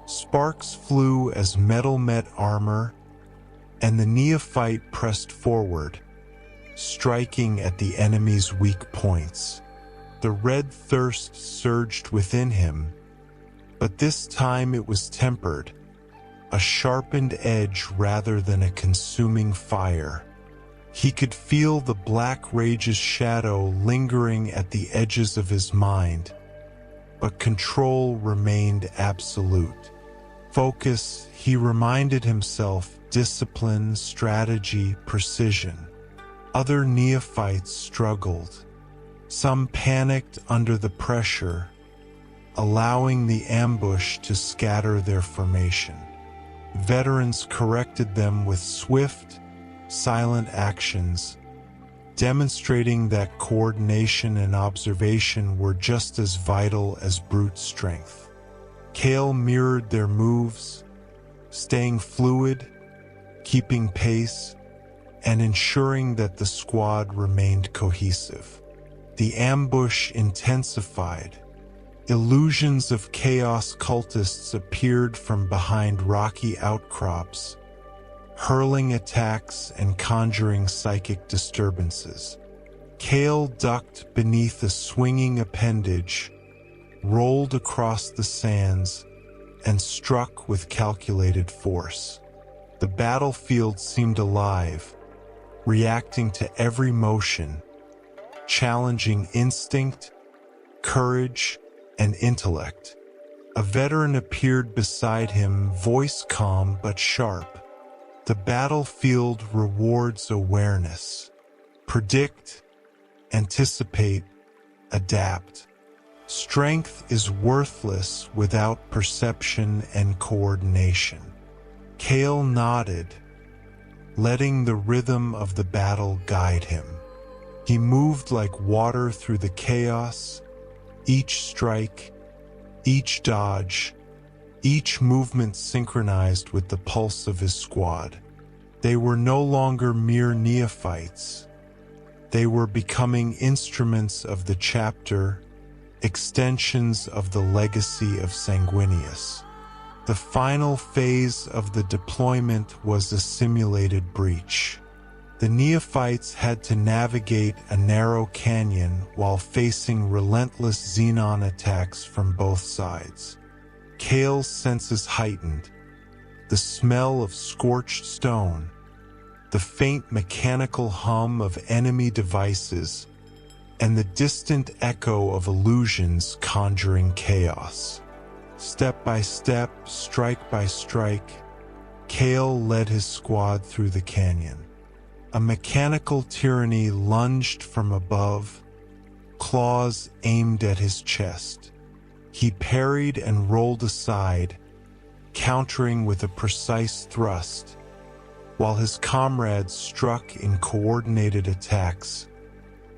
Sparks flew as metal met armor, and the neophyte pressed forward, striking at the enemy's weak points. The red thirst surged within him, but this time it was tempered, a sharpened edge rather than a consuming fire. He could feel the Black Rage's shadow lingering at the edges of his mind, but control remained absolute. Focus, he reminded himself, discipline, strategy, precision. Other neophytes struggled. Some panicked under the pressure, allowing the ambush to scatter their formation. Veterans corrected them with swift, silent actions, demonstrating that coordination and observation were just as vital as brute strength. Cale mirrored their moves, staying fluid, keeping pace, and ensuring that the squad remained cohesive. The ambush intensified. Illusions of chaos cultists appeared from behind rocky outcrops, hurling attacks and conjuring psychic disturbances. Cale ducked beneath a swinging appendage, rolled across the sands, and struck with calculated force. The battlefield seemed alive, reacting to every motion, challenging instinct, courage, and intellect. A veteran appeared beside him, voice calm but sharp. The battlefield rewards awareness. Predict, anticipate, adapt. Strength is worthless without perception and coordination. Cale nodded, letting the rhythm of the battle guide him. He moved like water through the chaos, each strike, each dodge, each movement synchronized with the pulse of his squad. They were no longer mere neophytes. They were becoming instruments of the chapter, extensions of the legacy of Sanguinius. The final phase of the deployment was a simulated breach. The neophytes had to navigate a narrow canyon while facing relentless xenon attacks from both sides. Cale's senses heightened. The smell of scorched stone, the faint mechanical hum of enemy devices, and the distant echo of illusions conjuring chaos. Step by step, strike by strike, Cale led his squad through the canyon. A mechanical tyranny lunged from above, claws aimed at his chest. He parried and rolled aside, countering with a precise thrust, while his comrades struck in coordinated attacks,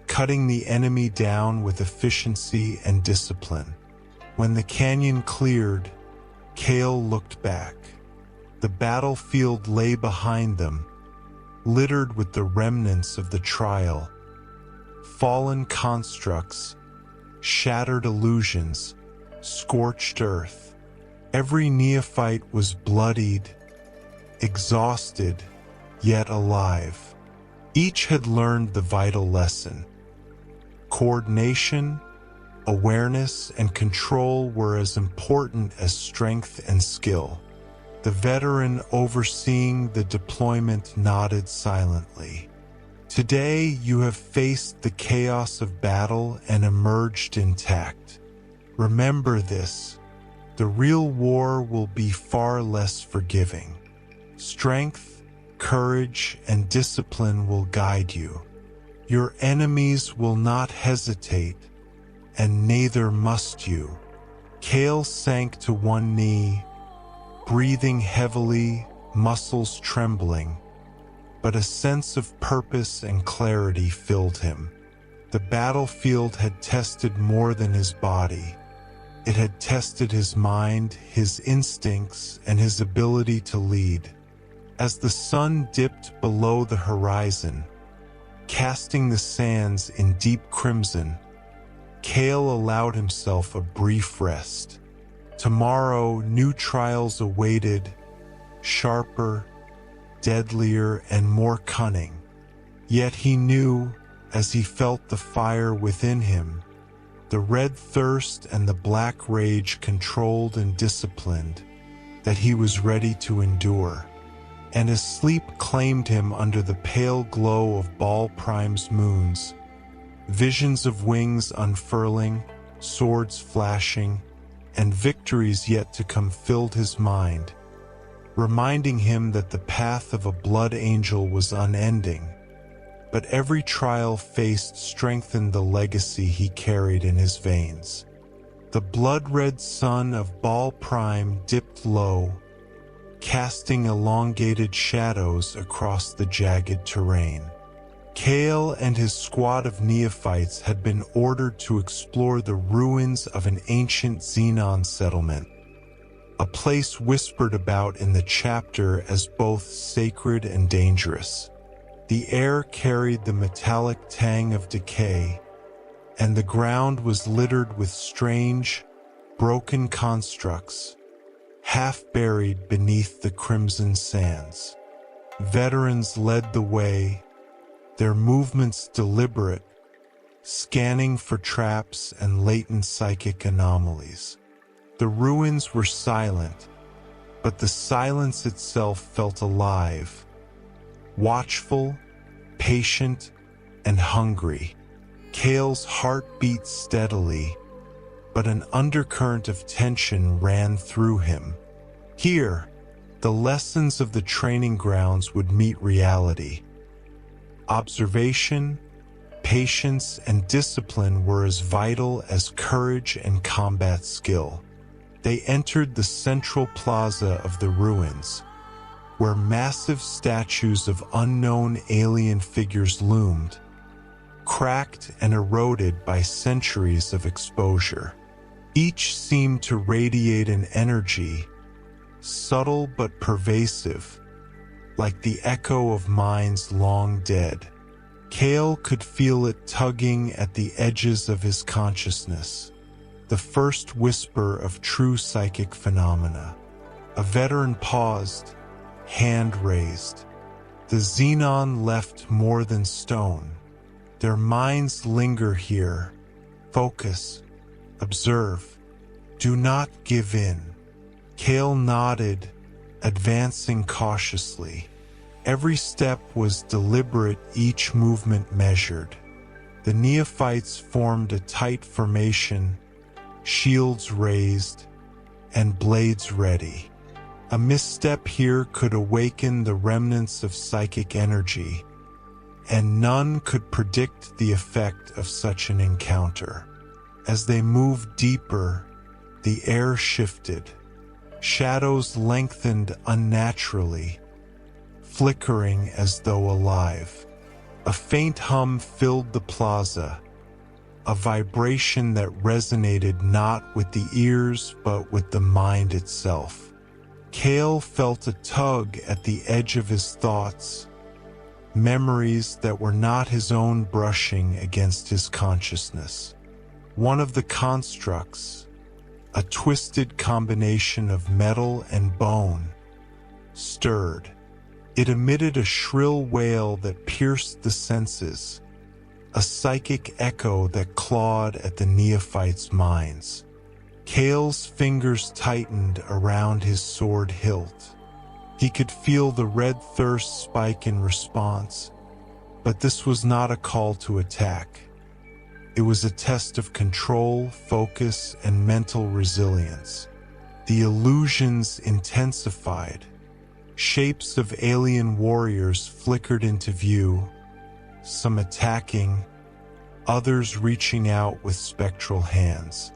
cutting the enemy down with efficiency and discipline. When the canyon cleared, Cale looked back. The battlefield lay behind them, littered with the remnants of the trial. Fallen constructs, shattered illusions, scorched earth. Every neophyte was bloodied, exhausted, yet alive. Each had learned the vital lesson. Coordination, awareness, and control were as important as strength and skill. The veteran overseeing the deployment nodded silently. Today you have faced the chaos of battle and emerged intact. Remember this, the real war will be far less forgiving. Strength, courage, and discipline will guide you. Your enemies will not hesitate, and neither must you. Cale sank to one knee, breathing heavily, muscles trembling, but a sense of purpose and clarity filled him. The battlefield had tested more than his body. It had tested his mind, his instincts, and his ability to lead. As the sun dipped below the horizon, casting the sands in deep crimson, Cale allowed himself a brief rest. Tomorrow, new trials awaited, sharper, deadlier, and more cunning. Yet he knew, as he felt the fire within him, the red thirst and the black rage controlled and disciplined, that he was ready to endure. And as sleep claimed him under the pale glow of Baal Prime's moons, visions of wings unfurling, swords flashing, and victories yet to come filled his mind, reminding him that the path of a blood angel was unending. But every trial faced strengthened the legacy he carried in his veins. The blood-red sun of Baal Prime dipped low, casting elongated shadows across the jagged terrain. Cale and his squad of neophytes had been ordered to explore the ruins of an ancient Xenon settlement, a place whispered about in the chapter as both sacred and dangerous. The air carried the metallic tang of decay, and the ground was littered with strange, broken constructs, half buried beneath the crimson sands. Veterans led the way, their movements deliberate, scanning for traps and latent psychic anomalies. The ruins were silent, but the silence itself felt alive, watchful, patient, and hungry. Cale's heart beat steadily, but an undercurrent of tension ran through him. Here, the lessons of the training grounds would meet reality. Observation, patience, and discipline were as vital as courage and combat skill. They entered the central plaza of the ruins, where massive statues of unknown alien figures loomed, cracked and eroded by centuries of exposure. Each seemed to radiate an energy, subtle but pervasive, like the echo of minds long dead. Cale could feel it tugging at the edges of his consciousness, the first whisper of true psychic phenomena. A veteran paused, hand raised. The Xenon left more than stone. Their minds linger here. Focus. Observe. Do not give in. Cale nodded, advancing cautiously. Every step was deliberate, each movement measured. The neophytes formed a tight formation, shields raised, and blades ready. A misstep here could awaken the remnants of psychic energy, and none could predict the effect of such an encounter. As they moved deeper, the air shifted. Shadows lengthened unnaturally, flickering as though alive. A faint hum filled the plaza, a vibration that resonated not with the ears but with the mind itself. Cale felt a tug at the edge of his thoughts, memories that were not his own brushing against his consciousness. One of the constructs, a twisted combination of metal and bone, stirred. It emitted a shrill wail that pierced the senses, a psychic echo that clawed at the neophytes' minds. Cale's fingers tightened around his sword hilt. He could feel the red thirst spike in response, but this was not a call to attack. It was a test of control, focus, and mental resilience. The illusions intensified. Shapes of alien warriors flickered into view, some attacking, others reaching out with spectral hands.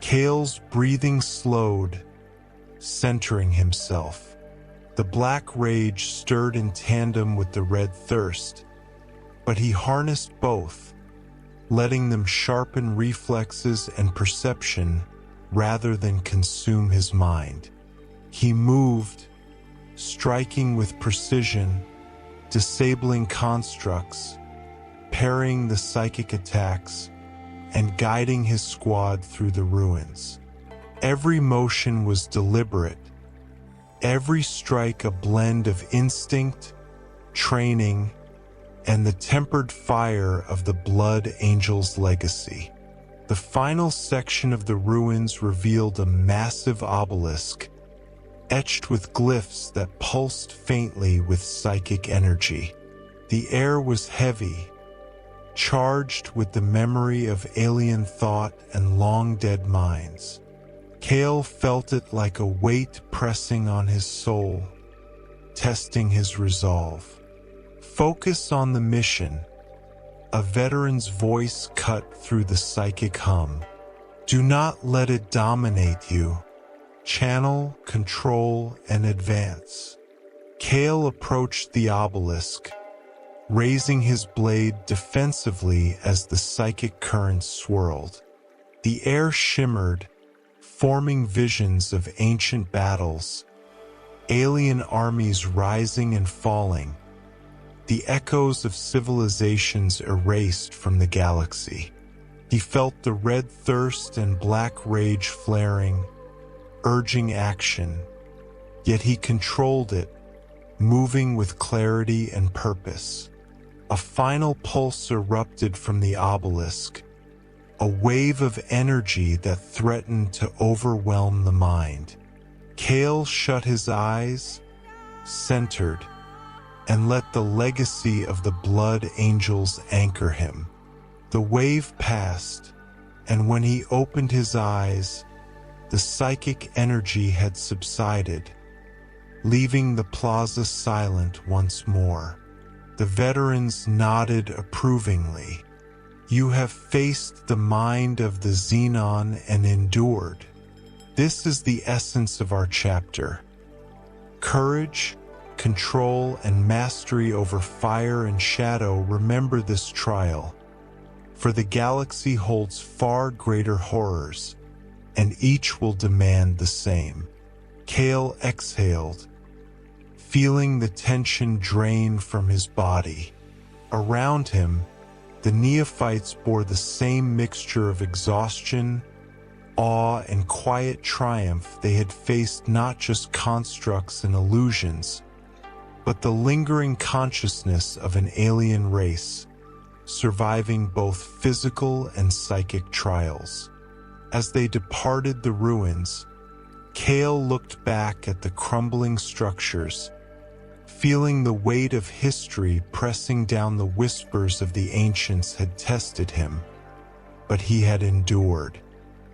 Cale's breathing slowed, centering himself. The black rage stirred in tandem with the red thirst, but he harnessed both, letting them sharpen reflexes and perception rather than consume his mind. He moved, striking with precision, disabling constructs, parrying the psychic attacks, and guiding his squad through the ruins. Every motion was deliberate, every strike a blend of instinct, training, and the tempered fire of the Blood Angel's legacy. The final section of the ruins revealed a massive obelisk, etched with glyphs that pulsed faintly with psychic energy. The air was heavy, charged with the memory of alien thought and long-dead minds. Cale felt it like a weight pressing on his soul, testing his resolve. Focus on the mission. A veteran's voice cut through the psychic hum. Do not let it dominate you. Channel, control, and advance. Cale approached the obelisk, raising his blade defensively as the psychic currents swirled. The air shimmered, forming visions of ancient battles, alien armies rising and falling, the echoes of civilizations erased from the galaxy. He felt the red thirst and black rage flaring, urging action, yet he controlled it, moving with clarity and purpose. A final pulse erupted from the obelisk, a wave of energy that threatened to overwhelm the mind. Cale shut his eyes, centered, and let the legacy of the Blood Angels anchor him. The wave passed, and when he opened his eyes, the psychic energy had subsided, leaving the plaza silent once more. The veterans nodded approvingly. You have faced the mind of the Xenon and endured. This is the essence of our chapter. Courage, control, and mastery over fire and shadow. Remember this trial, for the galaxy holds far greater horrors, and each will demand the same. Cale exhaled, feeling the tension drain from his body. Around him, the neophytes bore the same mixture of exhaustion, awe, and quiet triumph. They had faced not just constructs and illusions, but the lingering consciousness of an alien race, surviving both physical and psychic trials. As they departed the ruins, Cale looked back at the crumbling structures, feeling the weight of history pressing down. The whispers of the ancients had tested him, but he had endured.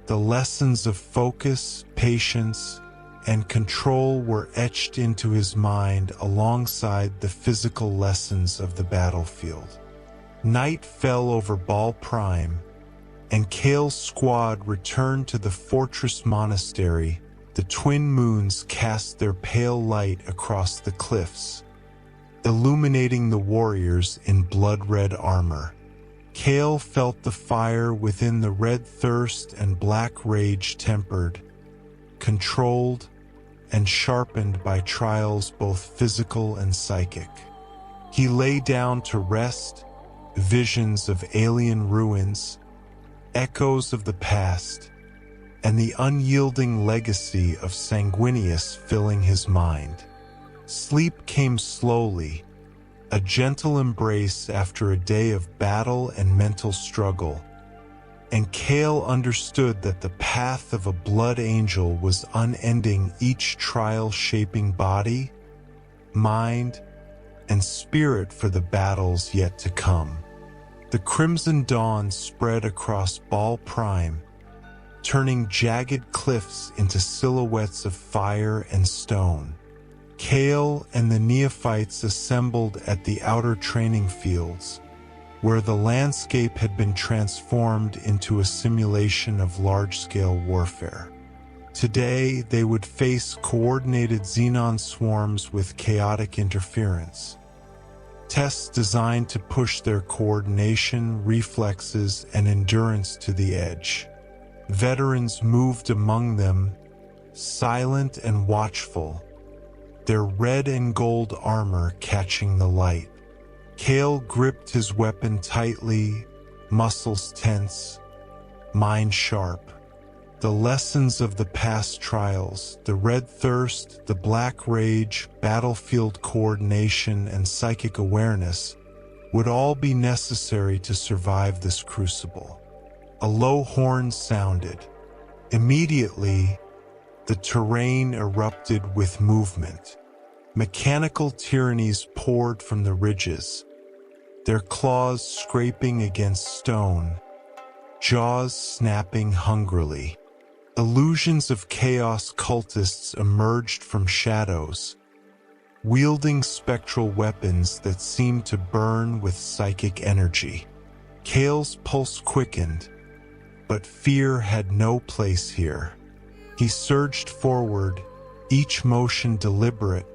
The lessons of focus, patience, and control were etched into his mind alongside the physical lessons of the battlefield. Night fell over Ball Prime, and Kale's squad returned to the fortress monastery. The twin moons cast their pale light across the cliffs, illuminating the warriors in blood-red armor. Kale felt the fire within the red thirst and black rage tempered, controlled, and sharpened by trials both physical and psychic. He lay down to rest, visions of alien ruins, echoes of the past, and the unyielding legacy of Sanguinius filling his mind. Sleep came slowly, a gentle embrace after a day of battle and mental struggle, and Kale understood that the path of a blood angel was unending, each trial shaping body, mind, and spirit for the battles yet to come. The crimson dawn spread across Ball Prime, turning jagged cliffs into silhouettes of fire and stone. Kale and the neophytes assembled at the outer training fields, where the landscape had been transformed into a simulation of large-scale warfare. Today, they would face coordinated xenon swarms with chaotic interference. Tests designed to push their coordination, reflexes, and endurance to the edge. Veterans moved among them, silent and watchful, their red and gold armor catching the light. Kale gripped his weapon tightly, muscles tense, mind sharp. The lessons of the past trials, the red thirst, the black rage, battlefield coordination, and psychic awareness would all be necessary to survive this crucible. A low horn sounded. Immediately, the terrain erupted with movement. Mechanical tyrannies poured from the ridges, their claws scraping against stone, jaws snapping hungrily. Illusions of chaos cultists emerged from shadows, wielding spectral weapons that seemed to burn with psychic energy. Kale's pulse quickened, but fear had no place here. He surged forward, each motion deliberate,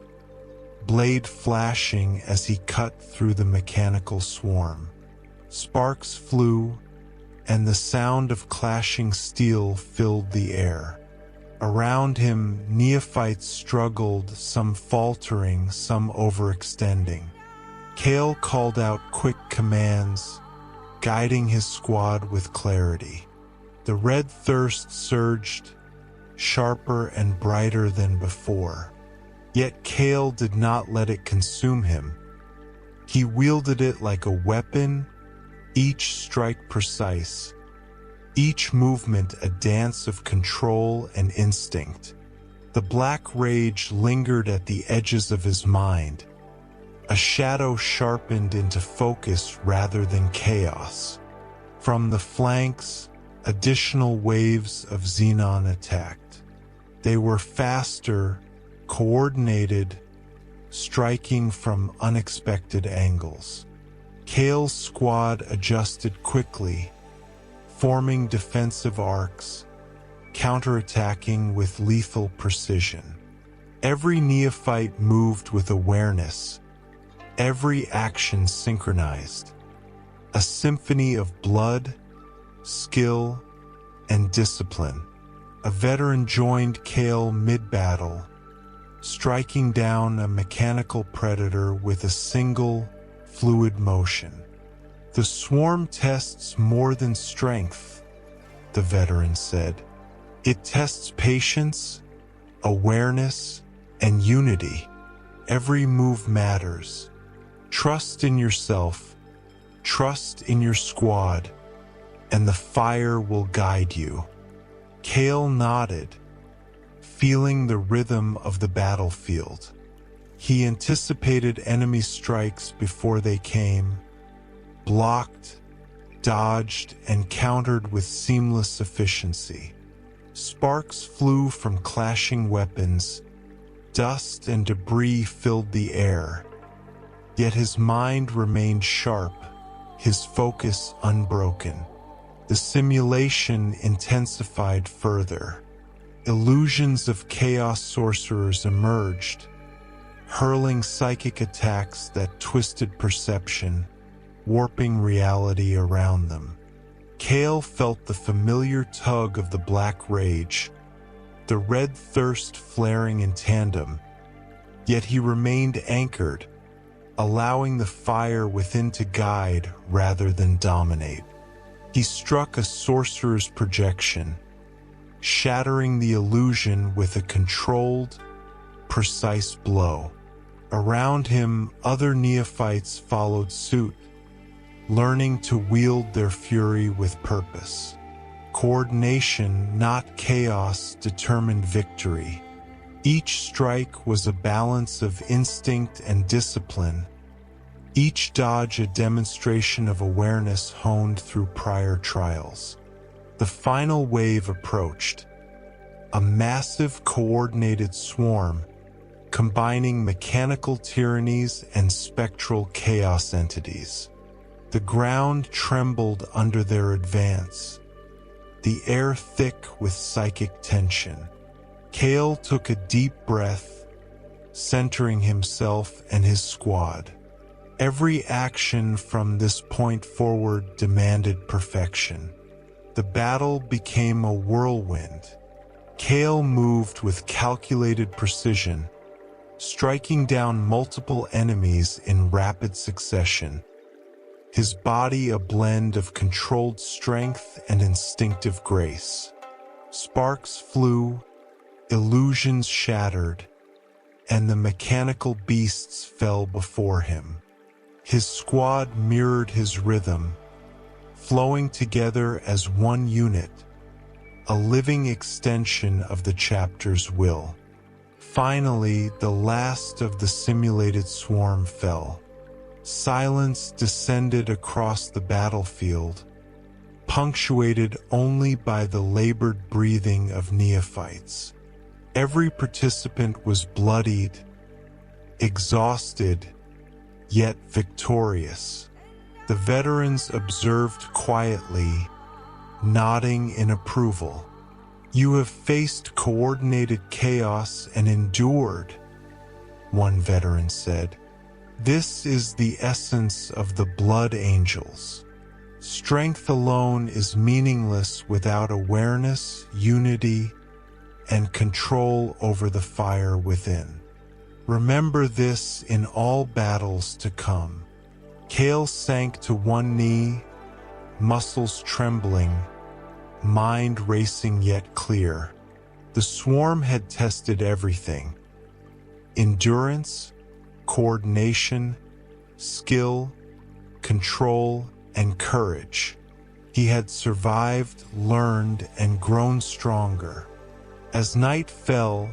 blade flashing as he cut through the mechanical swarm. Sparks flew, and the sound of clashing steel filled the air. Around him, neophytes struggled, some faltering, some overextending. Kale called out quick commands, guiding his squad with clarity. The red thirst surged, sharper and brighter than before. Yet Kale did not let it consume him. He wielded it like a weapon, each strike precise, each movement a dance of control and instinct. The black rage lingered at the edges of his mind, a shadow sharpened into focus rather than chaos. From the flanks, additional waves of xenon attacked. They were faster, coordinated, striking from unexpected angles. Kale's squad adjusted quickly, forming defensive arcs, counterattacking with lethal precision. Every neophyte moved with awareness, every action synchronized. A symphony of blood, skill, and discipline. A veteran joined Kale mid-battle, striking down a mechanical predator with a single, fluid motion. The swarm tests more than strength, the veteran said. It tests patience, awareness, and unity. Every move matters. Trust in yourself, trust in your squad, and the fire will guide you. Kale nodded, feeling the rhythm of the battlefield. He anticipated enemy strikes before they came, blocked, dodged, and countered with seamless efficiency. Sparks flew from clashing weapons, dust and debris filled the air. Yet his mind remained sharp, his focus unbroken. The simulation intensified further. Illusions of chaos sorcerers emerged, hurling psychic attacks that twisted perception, warping reality around them. Kale felt the familiar tug of the black rage, the red thirst flaring in tandem, yet he remained anchored, allowing the fire within to guide rather than dominate. He struck a sorcerer's projection, shattering the illusion with a controlled, precise blow. Around him, other neophytes followed suit, learning to wield their fury with purpose. Coordination, not chaos, determined victory. Each strike was a balance of instinct and discipline, each dodge a demonstration of awareness honed through prior trials. The final wave approached, a massive coordinated swarm, combining mechanical tyrannies and spectral chaos entities. The ground trembled under their advance, the air thick with psychic tension. Kale took a deep breath, centering himself and his squad. Every action from this point forward demanded perfection. The battle became a whirlwind. Kale moved with calculated precision, striking down multiple enemies in rapid succession. His body a blend of controlled strength and instinctive grace. Sparks flew, illusions shattered, and the mechanical beasts fell before him. His squad mirrored his rhythm, flowing together as one unit, a living extension of the chapter's will. Finally, the last of the simulated swarm fell. Silence descended across the battlefield, punctuated only by the labored breathing of neophytes. Every participant was bloodied, exhausted, yet victorious. The veterans observed quietly, nodding in approval. "You have faced coordinated chaos and endured," one veteran said. "This is the essence of the Blood Angels. Strength alone is meaningless without awareness, unity, and control over the fire within. Remember this in all battles to come." Kale sank to one knee, muscles trembling, mind racing yet clear. The swarm had tested everything: endurance, coordination, skill, control, and courage. He had survived, learned, and grown stronger. As night fell,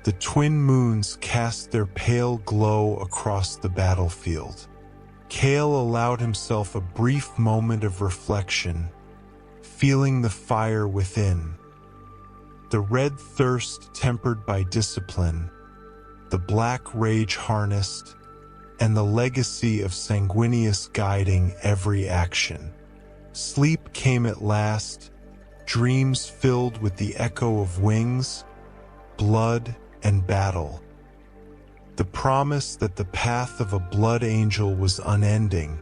the twin moons cast their pale glow across the battlefield. Kale allowed himself a brief moment of reflection, feeling the fire within. The red thirst tempered by discipline, the black rage harnessed, and the legacy of sanguinius guiding every action. Sleep came at last, dreams filled with the echo of wings, blood, and battle. The promise that the path of a blood angel was unending,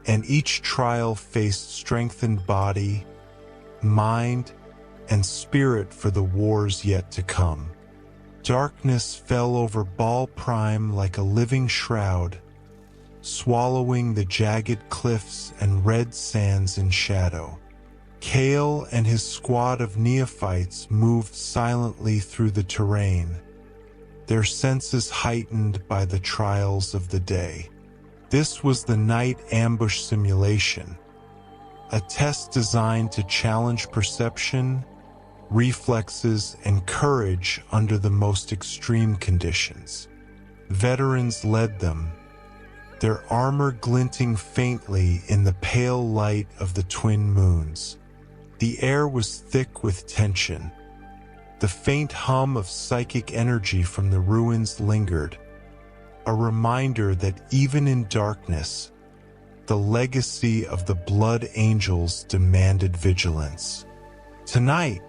and each trial faced strengthened body, mind, and spirit for the wars yet to come. Darkness fell over Ball Prime like a living shroud, swallowing the jagged cliffs and red sands in shadow. Kale and his squad of neophytes moved silently through the terrain, their senses heightened by the trials of the day. This was the night ambush simulation, a test designed to challenge perception, reflexes, and courage under the most extreme conditions. Veterans led them, their armor glinting faintly in the pale light of the twin moons. The air was thick with tension. The faint hum of psychic energy from the ruins lingered, a reminder that even in darkness, the legacy of the Blood Angels demanded vigilance. "Tonight,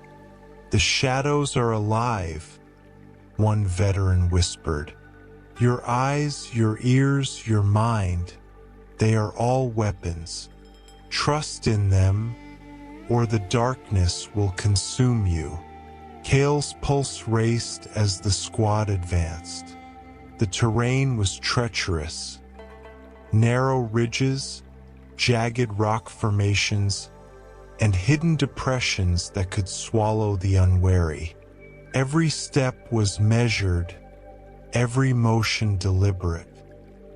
the shadows are alive," one veteran whispered. "Your eyes, your ears, your mind, they are all weapons. Trust in them, or the darkness will consume you." Cale's pulse raced as the squad advanced. The terrain was treacherous. Narrow ridges, jagged rock formations, and hidden depressions that could swallow the unwary. Every step was measured, every motion deliberate.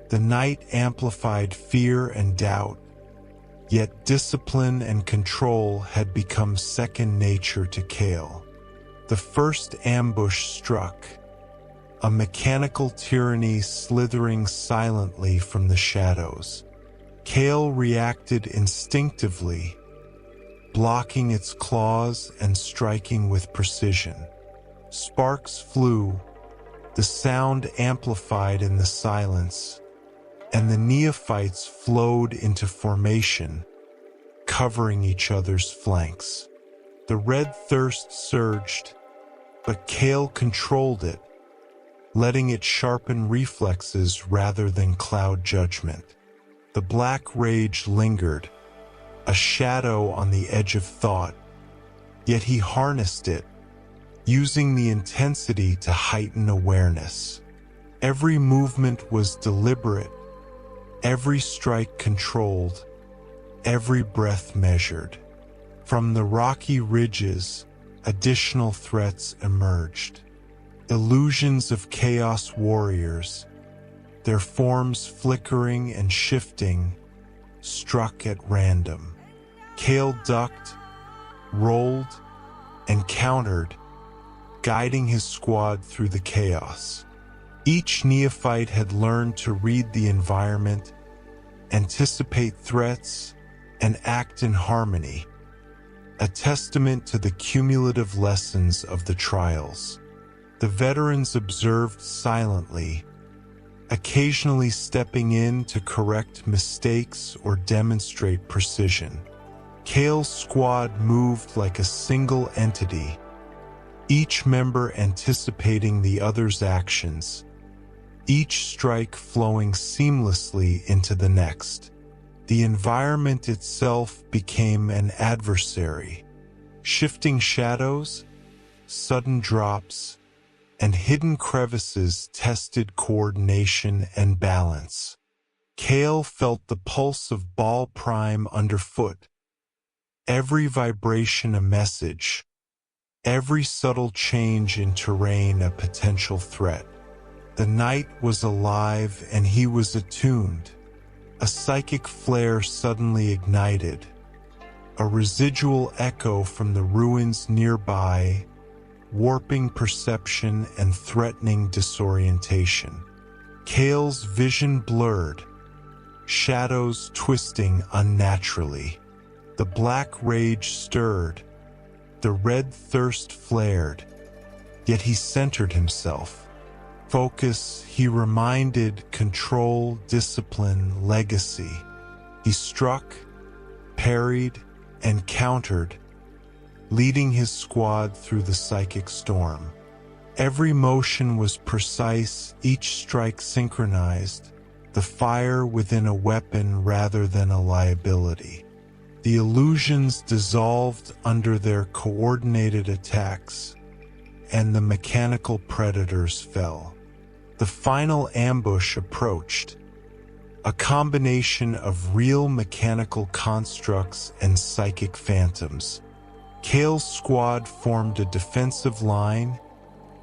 The night amplified fear and doubt, yet discipline and control had become second nature to Cale. The first ambush struck, a mechanical tyranny slithering silently from the shadows. Cale reacted instinctively, blocking its claws and striking with precision. Sparks flew, the sound amplified in the silence, and the neophytes flowed into formation, covering each other's flanks. The red thirst surged, but Cale controlled it, letting it sharpen reflexes rather than cloud judgment. The black rage lingered, a shadow on the edge of thought, yet he harnessed it, using the intensity to heighten awareness. Every movement was deliberate, every strike controlled, every breath measured. From the rocky ridges, additional threats emerged. Illusions of chaos warriors, their forms flickering and shifting, struck at random. Cale ducked, rolled, and countered, guiding his squad through the chaos. Each neophyte had learned to read the environment, anticipate threats, and act in harmony, a testament to the cumulative lessons of the trials. The veterans observed silently, occasionally stepping in to correct mistakes or demonstrate precision. Cale's squad moved like a single entity, each member anticipating the other's actions, each strike flowing seamlessly into the next. The environment itself became an adversary. Shifting shadows, sudden drops, and hidden crevices tested coordination and balance. Cale felt the pulse of Ball Prime underfoot, every vibration a message, every subtle change in terrain a potential threat. The night was alive and he was attuned. A psychic flare suddenly ignited, a residual echo from the ruins nearby, warping perception and threatening disorientation. Cale's vision blurred, shadows twisting unnaturally. The black rage stirred, the red thirst flared, yet he centered himself. Focus, he reminded, control, discipline, legacy. He struck, parried, and countered, leading his squad through the psychic storm. Every motion was precise, each strike synchronized, the fire within a weapon rather than a liability. The illusions dissolved under their coordinated attacks, and the mechanical predators fell. The final ambush approached, a combination of real mechanical constructs and psychic phantoms. Cale's squad formed a defensive line,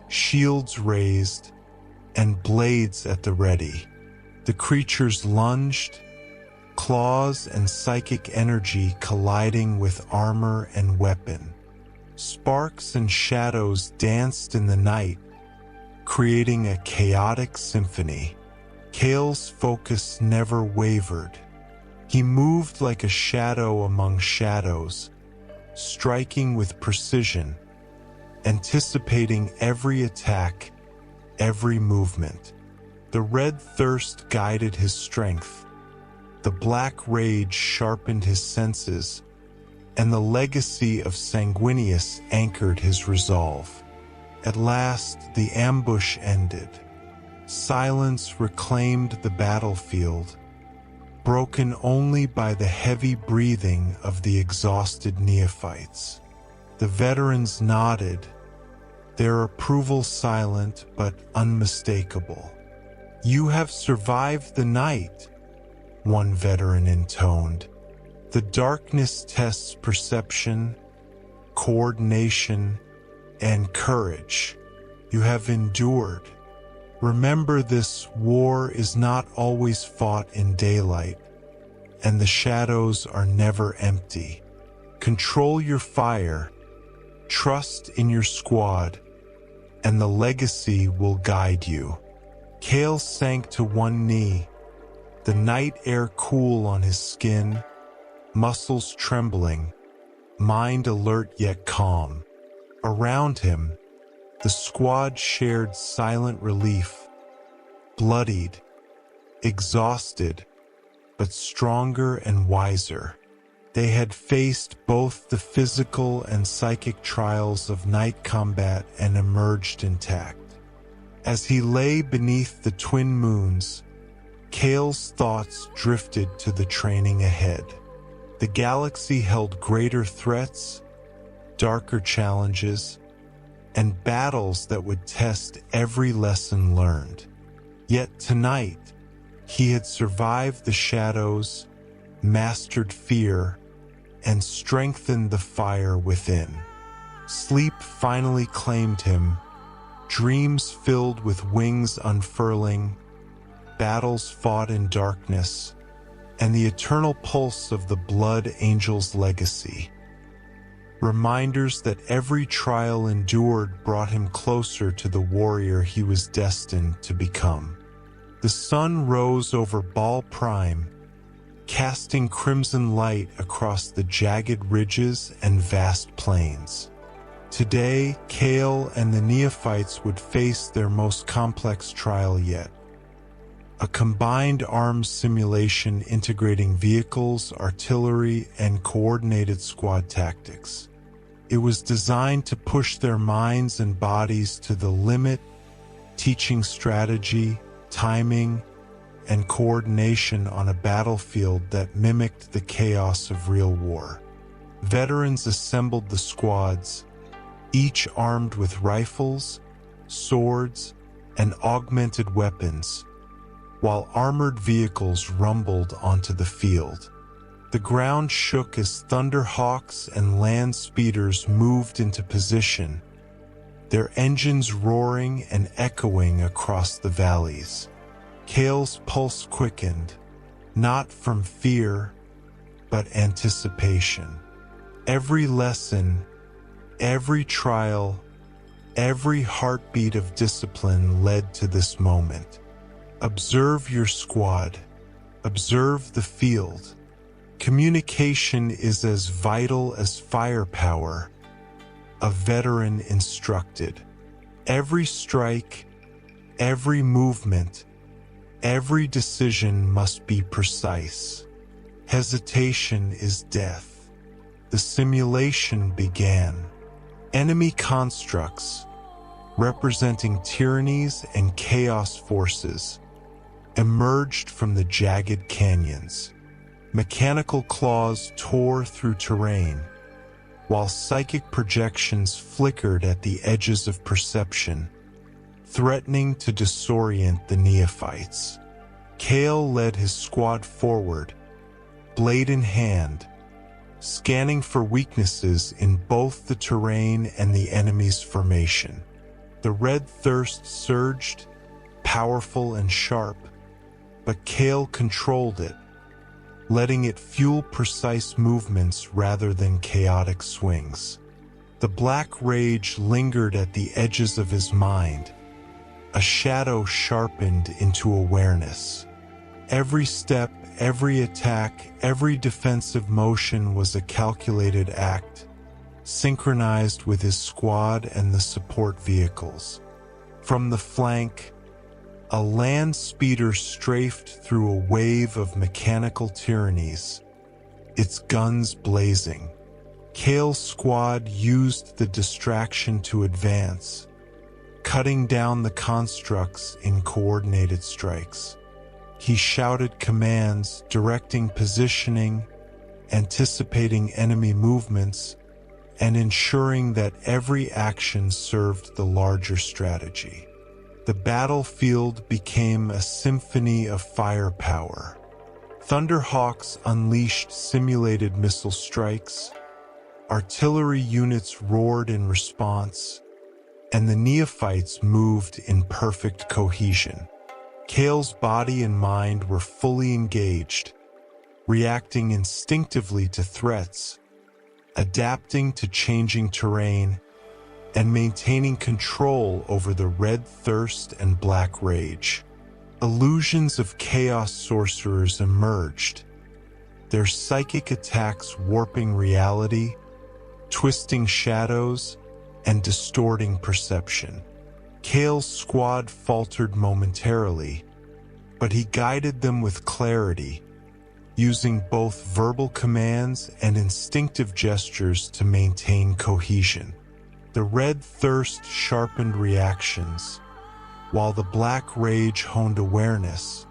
shields raised, and blades at the ready. The creatures lunged, claws and psychic energy colliding with armor and weapon. Sparks and shadows danced in the night, creating a chaotic symphony. Cale's focus never wavered. He moved like a shadow among shadows, striking with precision, anticipating every attack, every movement. The red thirst guided his strength, the black rage sharpened his senses, and the legacy of Sanguinius anchored his resolve. At last, the ambush ended. Silence reclaimed the battlefield, broken only by the heavy breathing of the exhausted neophytes. The veterans nodded, their approval silent but unmistakable. "You have survived the night," one veteran intoned. "The darkness tests perception, coordination, and courage. You have endured. Remember, this war is not always fought in daylight, and the shadows are never empty. Control your fire, trust in your squad, and the legacy will guide you." Kale sank to one knee, the night air cool on his skin, muscles trembling, mind alert yet calm. Around him, the squad shared silent relief, bloodied, exhausted, but stronger and wiser. They had faced both the physical and psychic trials of night combat and emerged intact. As he lay beneath the twin moons, Kale's thoughts drifted to the training ahead. The galaxy held greater threats, darker challenges, and battles that would test every lesson learned. Yet tonight, he had survived the shadows, mastered fear, and strengthened the fire within. Sleep finally claimed him, dreams filled with wings unfurling, battles fought in darkness, and the eternal pulse of the Blood Angel's legacy. Reminders that every trial endured brought him closer to the warrior he was destined to become. The sun rose over Baal Prime, casting crimson light across the jagged ridges and vast plains. Today, Kale and the neophytes would face their most complex trial yet. A combined arms simulation integrating vehicles, artillery, and coordinated squad tactics. It was designed to push their minds and bodies to the limit, teaching strategy, timing, and coordination on a battlefield that mimicked the chaos of real war. Veterans assembled the squads, each armed with rifles, swords, and augmented weapons, while armored vehicles rumbled onto the field. The ground shook as Thunderhawks and land speeders moved into position, their engines roaring and echoing across the valleys. Kale's pulse quickened, not from fear, but anticipation. Every lesson, every trial, every heartbeat of discipline led to this moment. Observe your squad. Observe the field. Communication is as vital as firepower, a veteran instructed. Every strike, every movement, every decision must be precise. Hesitation is death. The simulation began. Enemy constructs, representing tyrannies and chaos forces, emerged from the jagged canyons. Mechanical claws tore through terrain, while psychic projections flickered at the edges of perception, threatening to disorient the neophytes. Kale led his squad forward, blade in hand, scanning for weaknesses in both the terrain and the enemy's formation. The red thirst surged, powerful and sharp, but Kale controlled it, letting it fuel precise movements rather than chaotic swings. The black rage lingered at the edges of his mind, a shadow sharpened into awareness. Every step, every attack, every defensive motion was a calculated act, synchronized with his squad and the support vehicles. From the flank, a land speeder strafed through a wave of mechanical tyrannies, its guns blazing. Kale's squad used the distraction to advance, cutting down the constructs in coordinated strikes. He shouted commands, directing positioning, anticipating enemy movements, and ensuring that every action served the larger strategy. The battlefield became a symphony of firepower. Thunderhawks unleashed simulated missile strikes, artillery units roared in response, and the neophytes moved in perfect cohesion. Kale's body and mind were fully engaged, reacting instinctively to threats, adapting to changing terrain, and maintaining control over the Red Thirst and Black Rage. Illusions of chaos sorcerers emerged, their psychic attacks warping reality, twisting shadows, and distorting perception. Kale's squad faltered momentarily, but he guided them with clarity, using both verbal commands and instinctive gestures to maintain cohesion. The Red Thirst sharpened reactions, while the Black Rage honed awareness,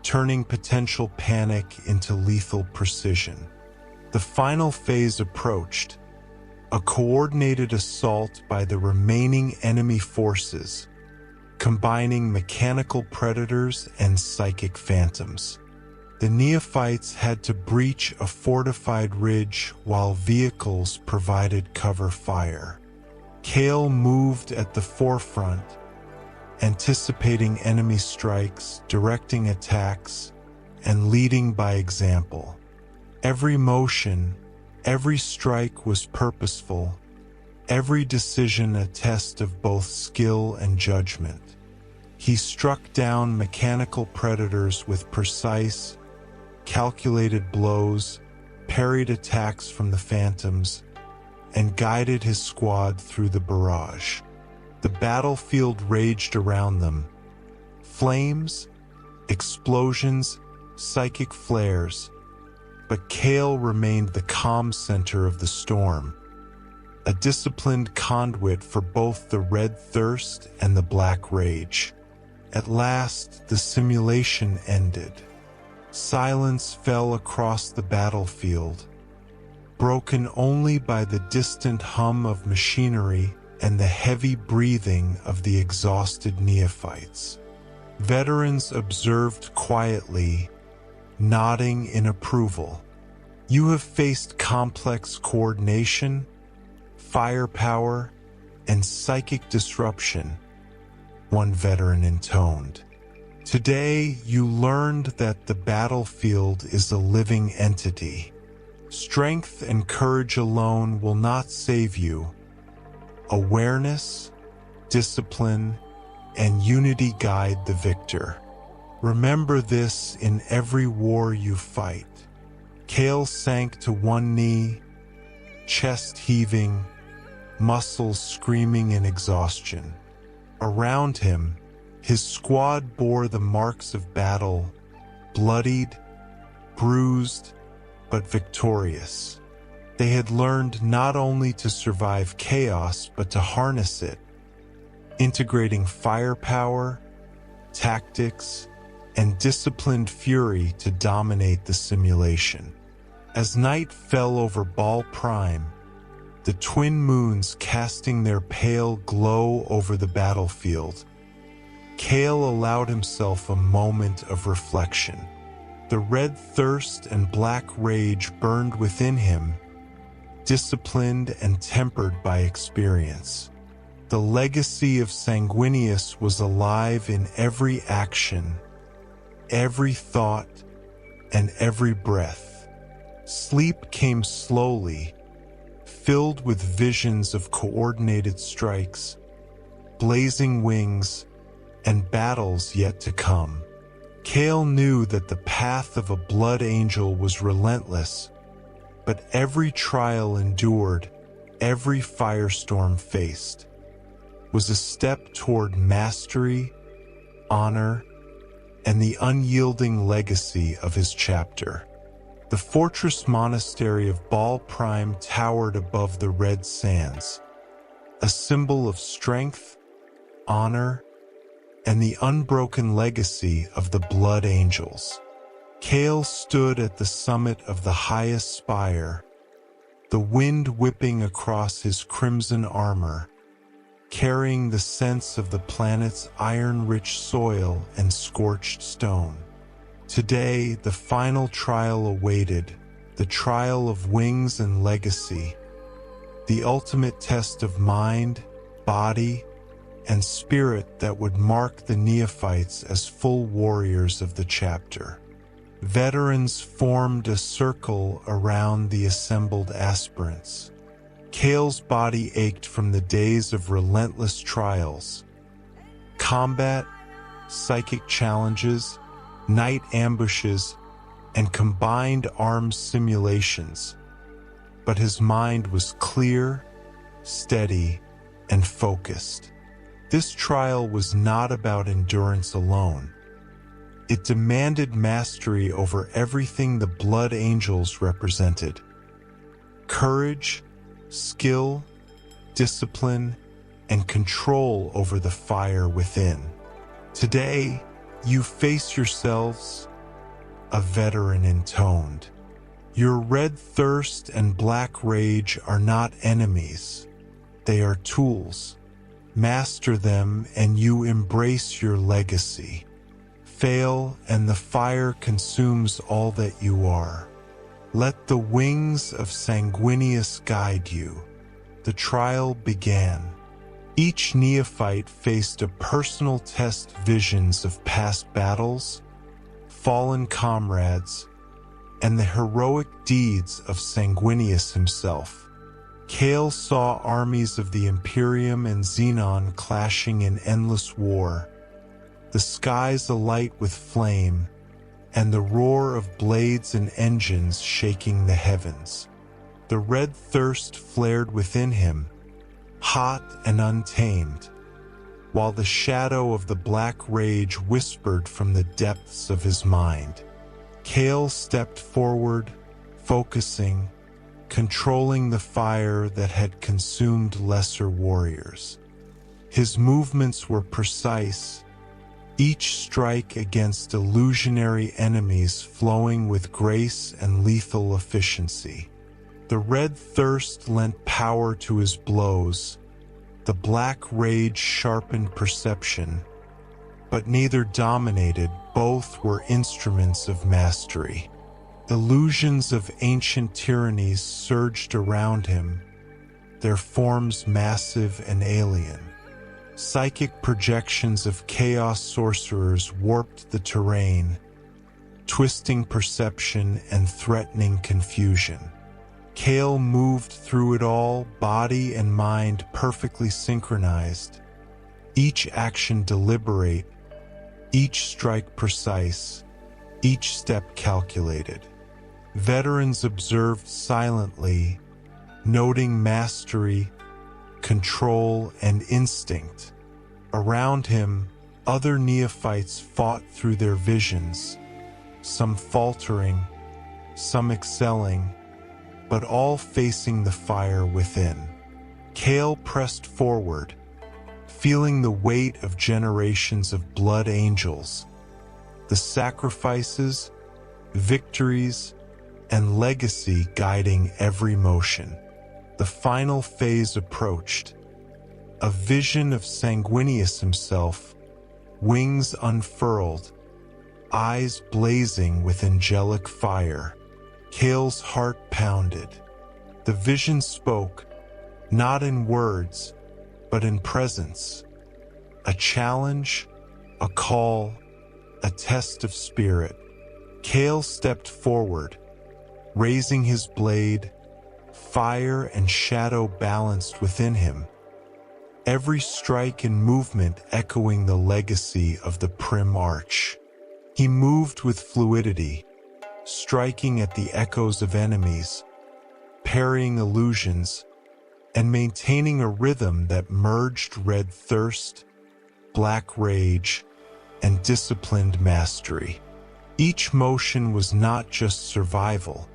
turning potential panic into lethal precision. The final phase approached, a coordinated assault by the remaining enemy forces, combining mechanical predators and psychic phantoms. The neophytes had to breach a fortified ridge while vehicles provided cover fire. Kale moved at the forefront, anticipating enemy strikes, directing attacks, and leading by example. Every motion, every strike was purposeful, every decision a test of both skill and judgment. He struck down mechanical predators with precise, calculated blows, parried attacks from the phantoms, and guided his squad through the barrage. The battlefield raged around them. Flames, explosions, psychic flares, but Kale remained the calm center of the storm, a disciplined conduit for both the Red Thirst and the Black Rage. At last, the simulation ended. Silence fell across the battlefield, broken only by the distant hum of machinery and the heavy breathing of the exhausted neophytes. Veterans observed quietly, nodding in approval. You have faced complex coordination, firepower, and psychic disruption, one veteran intoned. Today, you learned that the battlefield is a living entity. Strength and courage alone will not save you. Awareness, discipline, and unity guide the victor. Remember this in every war you fight. Kale sank to one knee, chest heaving, muscles screaming in exhaustion. Around him, his squad bore the marks of battle, bloodied, bruised, but victorious. They had learned not only to survive chaos, but to harness it, integrating firepower, tactics, and disciplined fury to dominate the simulation. As night fell over Ball Prime, the twin moons casting their pale glow over the battlefield, Kale allowed himself a moment of reflection. The Red Thirst and Black Rage burned within him, disciplined and tempered by experience. The legacy of Sanguinius was alive in every action, every thought, and every breath. Sleep came slowly, filled with visions of coordinated strikes, blazing wings, and battles yet to come. Kale knew that the path of a blood angel was relentless, but every trial endured, every firestorm faced was a step toward mastery, honor, and the unyielding legacy of his chapter. The fortress monastery of Baal Prime towered above the red sands, a symbol of strength, honor, and the unbroken legacy of the Blood Angels. Kale stood at the summit of the highest spire, the wind whipping across his crimson armor, carrying the sense of the planet's iron-rich soil and scorched stone. Today, the final trial awaited, the trial of wings and legacy, the ultimate test of mind, body, and spirit that would mark the neophytes as full warriors of the chapter. Veterans formed a circle around the assembled aspirants. Kale's body ached from the days of relentless trials, combat, psychic challenges, night ambushes, and combined arms simulations. But his mind was clear, steady, and focused. This trial was not about endurance alone. It demanded mastery over everything the Blood Angels represented: courage, skill, discipline, and control over the fire within. Today, you face yourselves, a veteran intoned. Your red thirst and black rage are not enemies. They are tools. Master them and you embrace your legacy. Fail and the fire consumes all that you are. Let the wings of Sanguinius guide you. The trial began. Each neophyte faced a personal test, visions of past battles, fallen comrades, and the heroic deeds of Sanguinius himself. Kale saw armies of the Imperium and Xenon clashing in endless war, the skies alight with flame, and the roar of blades and engines shaking the heavens. The red thirst flared within him, hot and untamed, while the shadow of the black rage whispered from the depths of his mind. Kale stepped forward, focusing, controlling the fire that had consumed lesser warriors. His movements were precise, each strike against illusionary enemies flowing with grace and lethal efficiency. The red thirst lent power to his blows, the black rage sharpened perception, but neither dominated, both were instruments of mastery. Illusions of ancient tyrannies surged around him, their forms massive and alien. Psychic projections of chaos sorcerers warped the terrain, twisting perception and threatening confusion. Kale moved through it all, body and mind perfectly synchronized, each action deliberate, each strike precise, each step calculated. Veterans observed silently, noting mastery, control, and instinct. Around him, other neophytes fought through their visions, some faltering, some excelling, but all facing the fire within. Kale pressed forward, feeling the weight of generations of Blood Angels, the sacrifices, victories, and legacy guiding every motion. The final phase approached, a vision of Sanguinius himself, wings unfurled, eyes blazing with angelic fire. Kale's heart pounded. The vision spoke, not in words, but in presence. A challenge, a call, a test of spirit. Kale stepped forward, raising his blade, fire and shadow balanced within him, every strike and movement echoing the legacy of the Prim Arch. He moved with fluidity, striking at the echoes of enemies, parrying illusions, and maintaining a rhythm that merged red thirst, black rage, and disciplined mastery. Each motion was not just survival.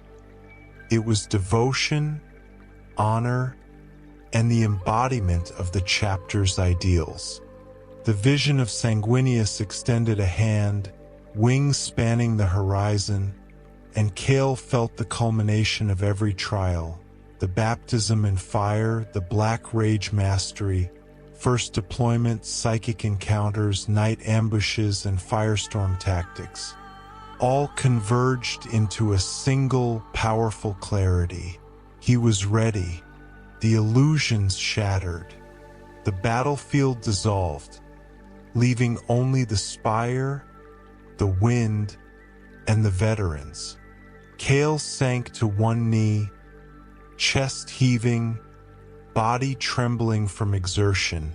It was devotion, honor, and the embodiment of the chapter's ideals. The vision of Sanguinius extended a hand, wings spanning the horizon, and Cale felt the culmination of every trial, the baptism in fire, the black rage mastery, first deployment, psychic encounters, night ambushes, and firestorm tactics, all converged into a single powerful clarity. He was ready. The illusions shattered. The battlefield dissolved, leaving only the spire, the wind, and the veterans. Cale sank to one knee, chest heaving, body trembling from exertion,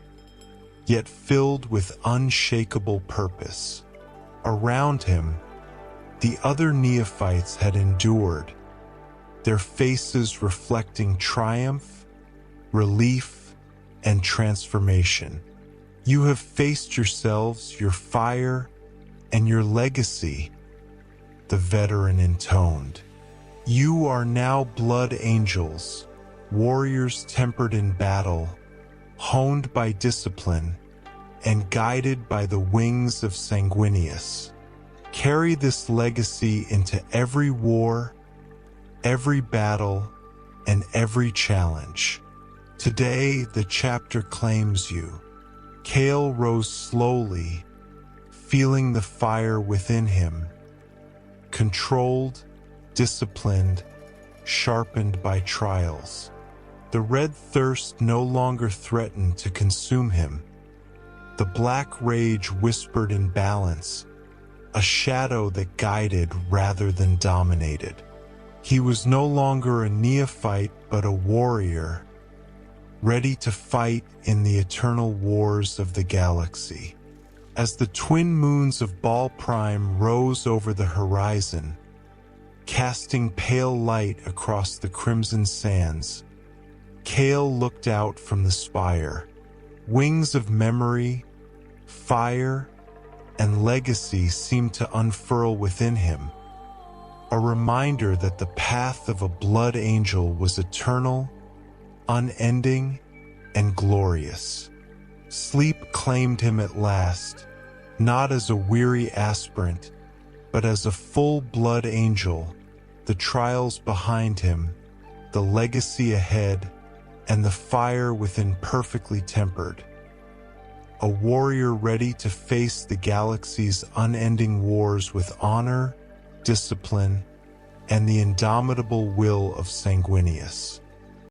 yet filled with unshakable purpose. Around him, the other neophytes had endured, their faces reflecting triumph, relief, and transformation. You have faced yourselves, your fire, and your legacy, the veteran intoned. You are now blood angels, warriors tempered in battle, honed by discipline, and guided by the wings of Sanguinius. Carry this legacy into every war, every battle, and every challenge. Today, the chapter claims you. Cale rose slowly, feeling the fire within him, controlled, disciplined, sharpened by trials. The red thirst no longer threatened to consume him. The black rage whispered in balance, a shadow that guided rather than dominated. He was no longer a neophyte but a warrior, ready to fight in the eternal wars of the galaxy. As the twin moons of Baal Prime rose over the horizon, casting pale light across the crimson sands, Cale looked out from the spire. Wings of memory, fire, and legacy seemed to unfurl within him, a reminder that the path of a blood angel was eternal, unending, and glorious. Sleep claimed him at last, not as a weary aspirant, but as a full-blood angel, the trials behind him, the legacy ahead, and the fire within perfectly tempered. A warrior ready to face the galaxy's unending wars with honor, discipline, and the indomitable will of Sanguinius.